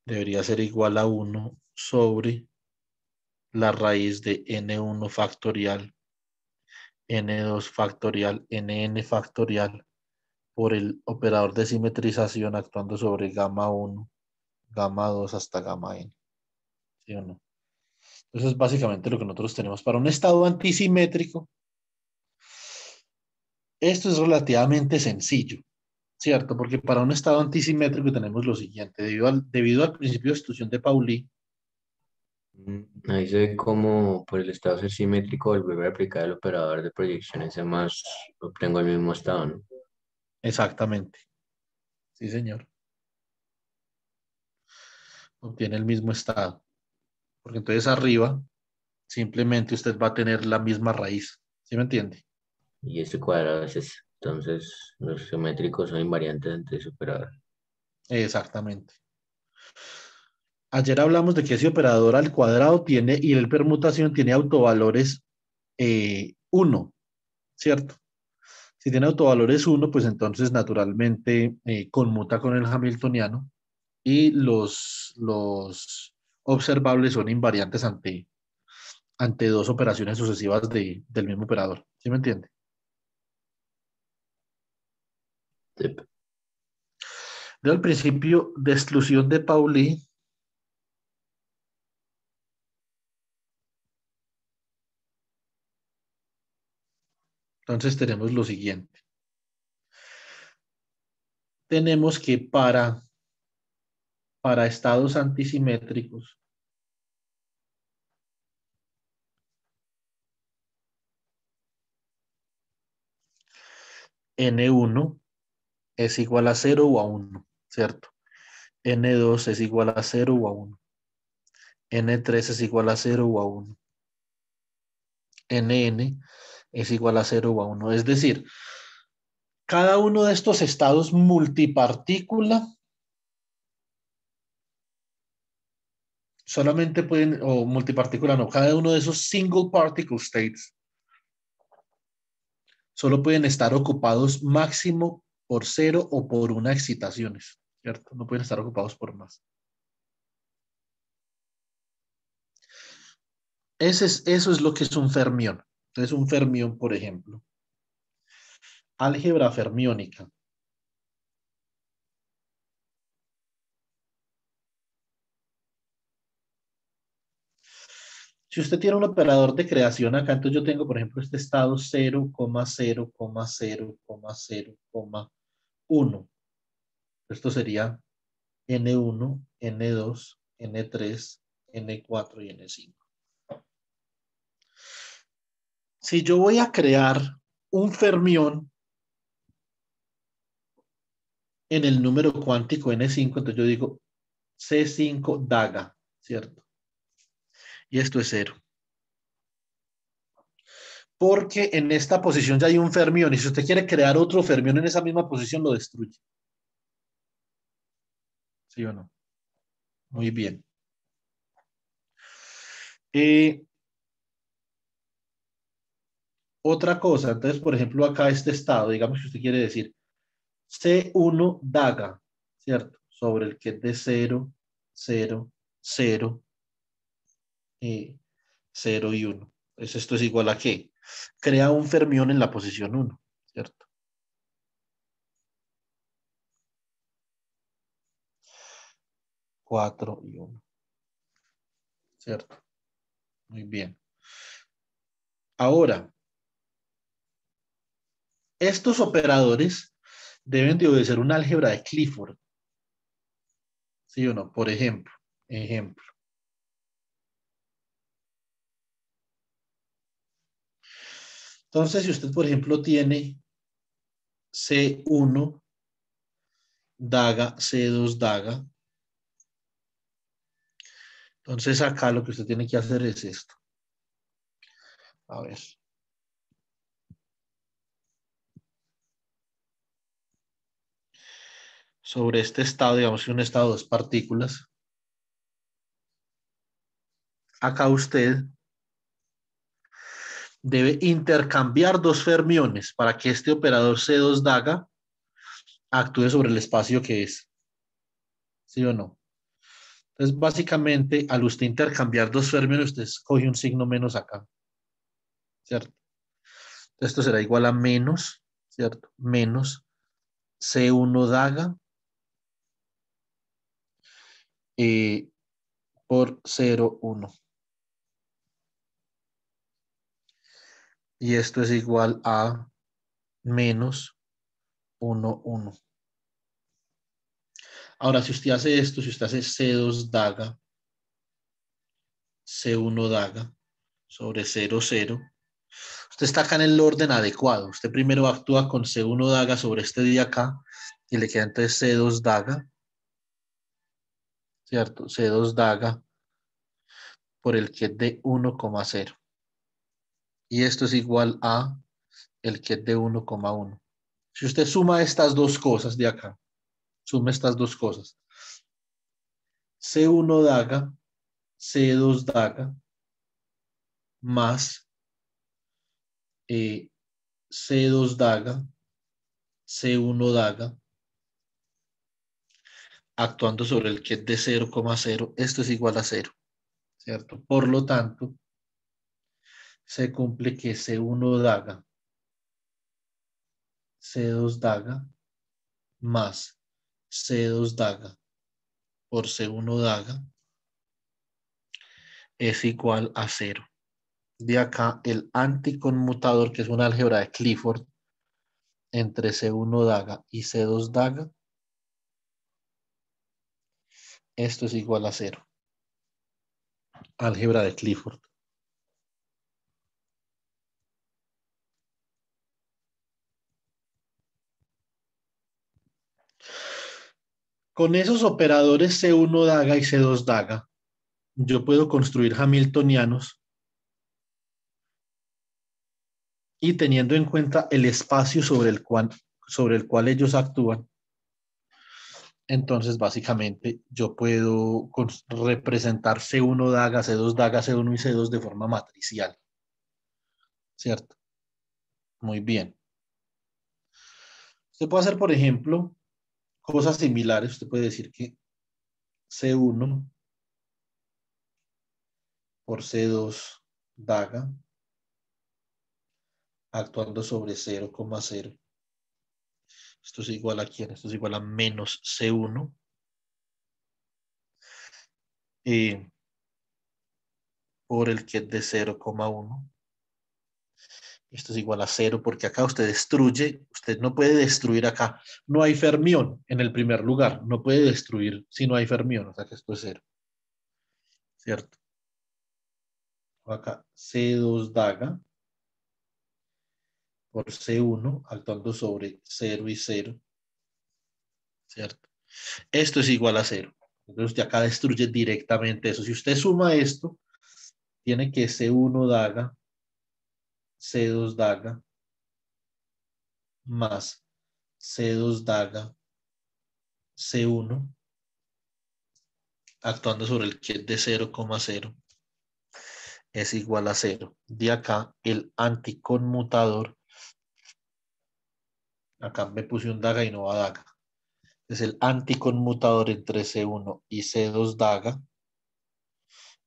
Debería ser igual a 1 sobre la raíz de n1 factorial, n2 factorial, nn factorial, por el operador de simetrización actuando sobre gamma 1, gamma 2 hasta gamma n. ¿Sí o no? Eso es básicamente lo que nosotros tenemos para un estado antisimétrico. Esto es relativamente sencillo, ¿cierto? Porque para un estado antisimétrico tenemos lo siguiente. Debido al principio de sustitución de Pauli, Ahí se ve cómo por el estado ser simétrico, al volver a aplicar el operador de proyección ese más, obtengo el mismo estado, ¿no? exactamente. Sí, señor. Obtiene el mismo estado. Porque entonces arriba, simplemente usted va a tener la misma raíz. ¿Sí me entiende? Y ese cuadrado es ese. Entonces, los geométricos son invariantes entre ese operador. Exactamente. Ayer hablamos de que ese operador al cuadrado tiene, y el permutación tiene autovalores 1, ¿cierto? Si tiene autovalores 1, pues entonces naturalmente conmuta con el hamiltoniano y los observables son invariantes ante dos operaciones sucesivas del mismo operador. ¿Sí me entiende? Yep. Del principio de exclusión de Pauli, entonces tenemos lo siguiente. Tenemos que para estados antisimétricos, N1 es igual a 0 o a 1, ¿cierto? N2 es igual a 0 o a 1. N3 es igual a 0 o a 1. Nn es igual a 0 o a 1. Es decir, cada uno de estos estados multipartícula solamente pueden, o multipartícula no, cada uno de esos single particle states solo pueden estar ocupados máximo por 0 o por una excitaciones, ¿cierto? No pueden estar ocupados por más. Eso es lo que es un fermión. Entonces, un fermión, por ejemplo, álgebra fermiónica. Si usted tiene un operador de creación acá, entonces yo tengo, por ejemplo, este estado 0,0,0,0,1. Esto sería N1, N2, N3, N4 y N5. Si yo voy a crear un fermión en el número cuántico N5, entonces yo digo C5 daga, ¿cierto? Y esto es 0. Porque en esta posición ya hay un fermión y si usted quiere crear otro fermión en esa misma posición, lo destruye. ¿Sí o no? Muy bien. Otra cosa, entonces, por ejemplo, acá este estado, digamos que usted quiere decir C1 daga, ¿cierto? Sobre el que es de 0, 0, 0, 0 y 1. Entonces, esto es igual a ¿qué? Crea un fermión en la posición 1, ¿cierto? Cuatro y 1, ¿cierto? Muy bien. Ahora, estos operadores deben de obedecer una álgebra de Clifford. ¿Sí o no? Por ejemplo. Entonces, si usted, por ejemplo, tiene C1 daga, C2 daga, entonces acá lo que usted tiene que hacer es esto. A ver. Sobre este estado, digamos que un estado de dos partículas. Acá usted debe intercambiar dos fermiones para que este operador C2 daga actúe sobre el espacio que es. ¿Sí o no? Entonces, básicamente, al usted intercambiar dos fermiones, usted escoge un signo menos acá. ¿Cierto? Esto será igual a menos, ¿cierto? Menos C1 daga por 0,1. Y esto es igual a menos 1,1. Ahora, si usted hace esto, si usted hace C2 daga, C1 daga sobre 0, 0, usted está acá en el orden adecuado. Usted primero actúa con C1 daga sobre este de acá y le queda entonces C2 daga, ¿cierto? C2 daga por el que es de 1,0. Y esto es igual a el que es de 1,1. Si usted suma estas dos cosas de acá, suma estas dos cosas. C1 daga, C2 daga, más C2 daga, C1 daga, actuando sobre el que es de 0,0, esto es igual a 0, ¿cierto? Por lo tanto, se cumple que C1 daga, C2 daga, más C2 daga por C1 daga es igual a 0. De acá el anticonmutador, que es una álgebra de Clifford, entre C1 daga y C2 daga, esto es igual a 0. Álgebra de Clifford. Con esos operadores C1 daga y C2 daga, yo puedo construir hamiltonianos y teniendo en cuenta el espacio sobre el cual ellos actúan, entonces básicamente yo puedo representar C1 daga, C2 daga, C1 y C2 de forma matricial. ¿Cierto? Muy bien. Usted puede hacer, por ejemplo, cosas similares. Usted puede decir que C1 por C2 daga actuando sobre 0,0. Esto es igual a ¿quién? Esto es igual a menos C1 por el que es de 0,1. Esto es igual a 0 porque acá usted destruye, usted no puede destruir acá. No hay fermión en el primer lugar. No puede destruir si no hay fermión. O sea que esto es 0. ¿Cierto? Acá C2 daga por C1 actuando sobre 0 y 0. ¿Cierto? Esto es igual a 0. Entonces usted acá destruye directamente eso. Si usted suma esto, tiene que C1 daga, C2 daga, más C2 daga, C1, actuando sobre el que es de 0,0, es igual a 0. De acá, el anticonmutador, acá me puse un daga y no va daga. Es el anticonmutador entre C1 y C2 daga,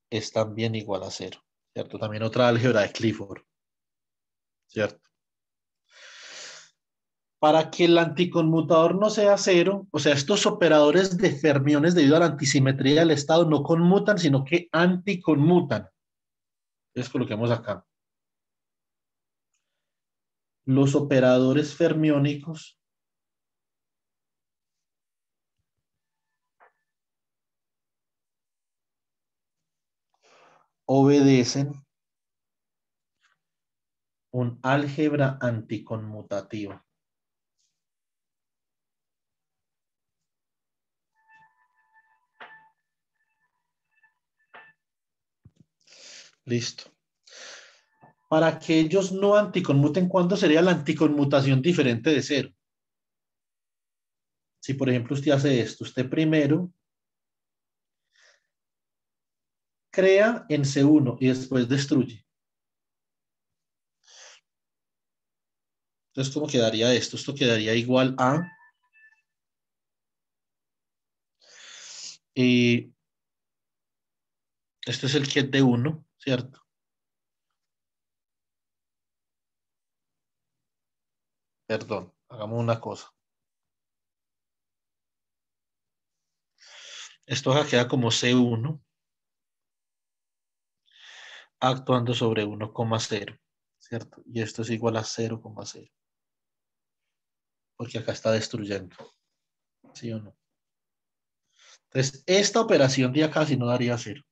es también igual a 0. ¿Cierto? También otra álgebra de Clifford. ¿Cierto? Para que el anticonmutador no sea 0, o sea, estos operadores de fermiones debido a la antisimetría del estado no conmutan, sino que anticonmutan. Entonces coloquemos acá. Los operadores fermiónicos obedecen un álgebra anticonmutativa. Listo. Para que ellos no anticonmuten, ¿cuándo sería la anticonmutación diferente de 0? Si, por ejemplo, usted hace esto, usted primero crea en C1 y después destruye. Entonces, ¿cómo quedaría esto? Esto quedaría igual a... esto es el kit de 1, ¿cierto? Perdón, hagamos una cosa. Esto acá queda como C1 actuando sobre 1,0, ¿cierto? Y esto es igual a 0,0. Porque acá está destruyendo. ¿Sí o no? Entonces, esta operación de acá si no daría 0.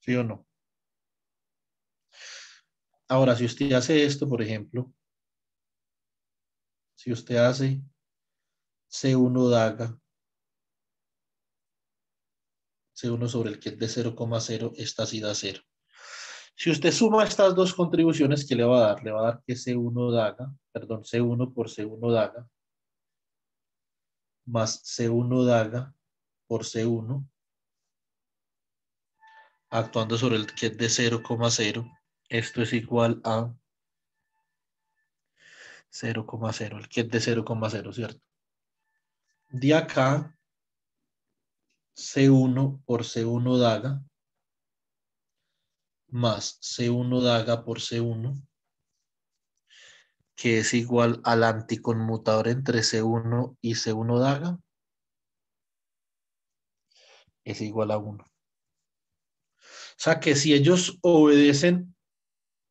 ¿Sí o no? Ahora, si usted hace esto, por ejemplo, si usted hace C1 daga, C1 sobre el que es de 0,0, esta sí da 0. Si usted suma estas dos contribuciones, ¿qué le va a dar? Le va a dar que C1 daga, perdón, C1 por C1 daga, más C1 daga por C1, actuando sobre el que es de 0,0. Esto es igual a 0,0, el que es de 0,0, ¿cierto? De acá, C1 por C1 daga, más C1 daga por C1, que es igual al anticonmutador entre C1 y C1 daga, es igual a 1. O sea que si ellos obedecen,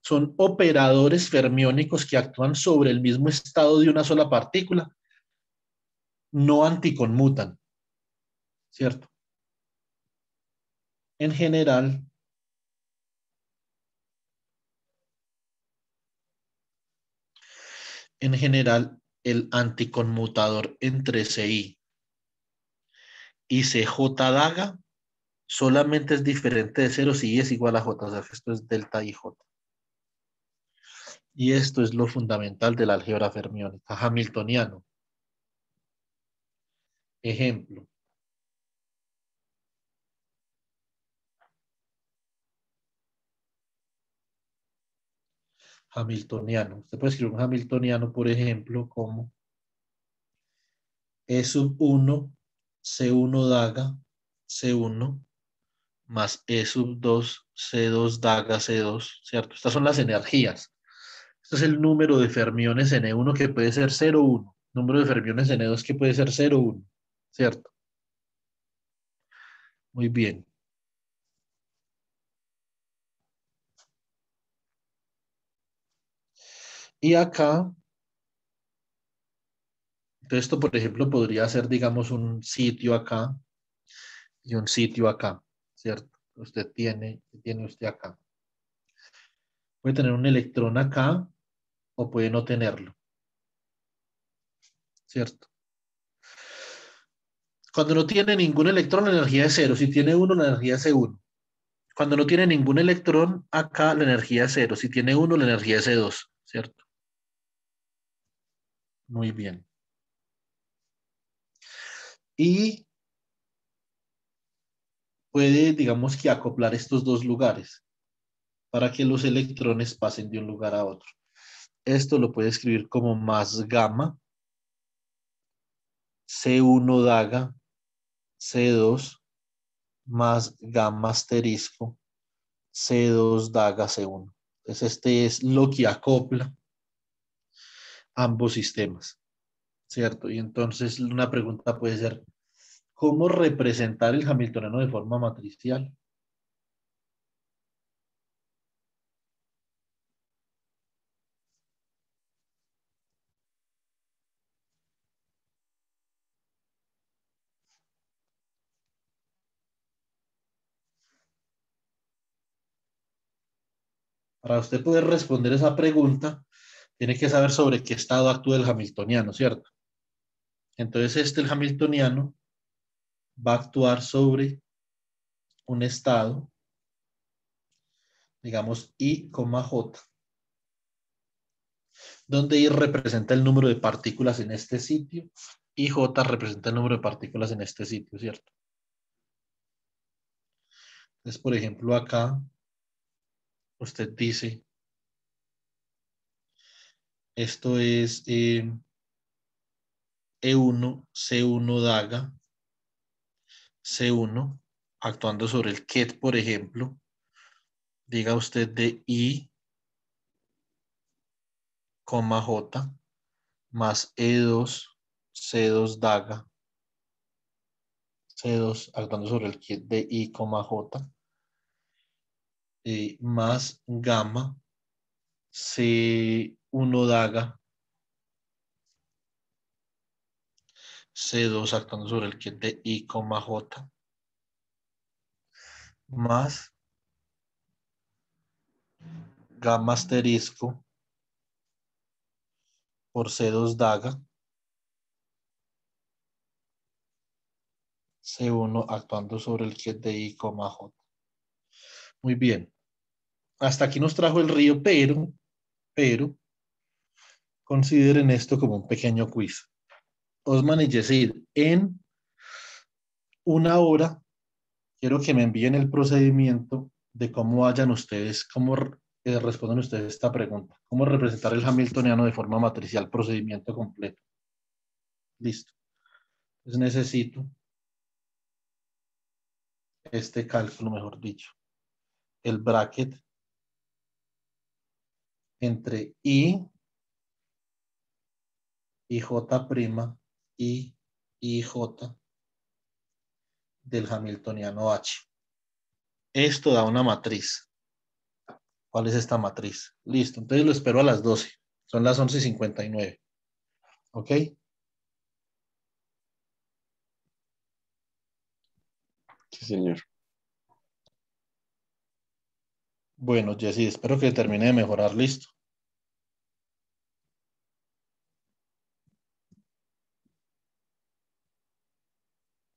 son operadores fermiónicos que actúan sobre el mismo estado de una sola partícula, no anticonmutan, ¿cierto? En general, el anticonmutador entre CI y CJ daga solamente es diferente de 0 si I es igual a J, o sea que esto es delta IJ. Y esto es lo fundamental de la álgebra fermiónica, hamiltoniano. Ejemplo. Hamiltoniano. Usted puede escribir un hamiltoniano, por ejemplo, como E sub 1, C1 daga, C1, más E sub 2, C2 daga, C2, ¿cierto? Estas son las energías. Este es el número de fermiones N1 que puede ser 0,1. Número de fermiones N2 que puede ser 0,1, ¿cierto? Muy bien. Y acá, entonces esto, por ejemplo, podría ser, digamos, un sitio acá y un sitio acá, ¿cierto? Tiene usted acá. Puede tener un electrón acá o puede no tenerlo, ¿cierto? Cuando no tiene ningún electrón, la energía es 0. Si tiene uno, la energía es E1. Cuando no tiene ningún electrón, acá la energía es 0. Si tiene uno, la energía es E2, ¿cierto? Muy bien. Y puede, digamos que acoplar estos dos lugares para que los electrones pasen de un lugar a otro. Esto lo puede escribir como más gamma, C1 daga, C2, más gamma asterisco, C2 daga, C1. Entonces este es lo que acopla ambos sistemas, ¿cierto? Y entonces una pregunta puede ser, ¿cómo representar el hamiltoniano de forma matricial? Para usted poder responder esa pregunta, tiene que saber sobre qué estado actúa el hamiltoniano, ¿cierto? Entonces el hamiltoniano va a actuar sobre un estado, digamos I, J, donde I representa el número de partículas en este sitio y J representa el número de partículas en este sitio, ¿cierto? Entonces, por ejemplo, acá usted dice, esto es E1, C1 daga, C1, actuando sobre el ket, por ejemplo, diga usted de I, J, más E2, C2 daga, C2 actuando sobre el kit de I, J, más gamma C1 daga C2 actuando sobre el kit de I, J, más gamma asterisco por C2 daga C1 actuando sobre el kit de I, J. Muy bien. Hasta aquí nos trajo el río, pero consideren esto como un pequeño quiz. Osman y Yesid, en una hora quiero que me envíen el procedimiento de cómo vayan ustedes, cómo responden ustedes esta pregunta. ¿Cómo representar el hamiltoniano de forma matricial? Procedimiento completo. Listo. Entonces necesito este cálculo, mejor dicho. El bracket entre I y J' y J del hamiltoniano H. Esto da una matriz. ¿Cuál es esta matriz? Listo. Entonces lo espero a las 12. Son las 11:59. ¿Ok? Sí, señor. Bueno, Jessy, espero que termine de mejorar. Listo.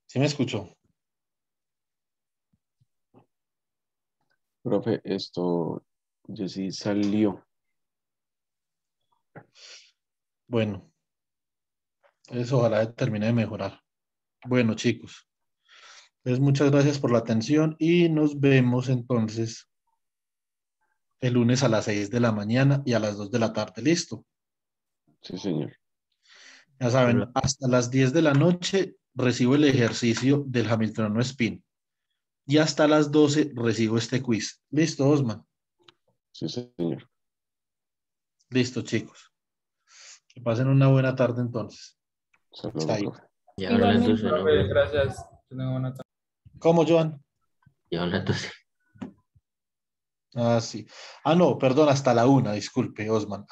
¿Sí me escuchó? Profe, esto, yo sí salió. Bueno, eso ojalá termine de mejorar. Bueno, chicos. Entonces, muchas gracias por la atención y nos vemos entonces el lunes a las 6 de la mañana y a las 2 de la tarde. Listo. Sí, señor. Ya saben, hasta las 10 de la noche recibo el ejercicio del Hamiltoniano Spin. Y hasta las 12 recibo este quiz. Listo, Osman. Sí, señor. Listo, chicos. Que pasen una buena tarde entonces. Hasta luego, Chai. profe. Ya van las Igualmente, 12, ¿no, profe, profe? gracias. Que tenga buena tarde. ¿Cómo, Joan? Ya van las 12. Ah, sí. Ah, no, perdón, hasta la 1, disculpe, Osman.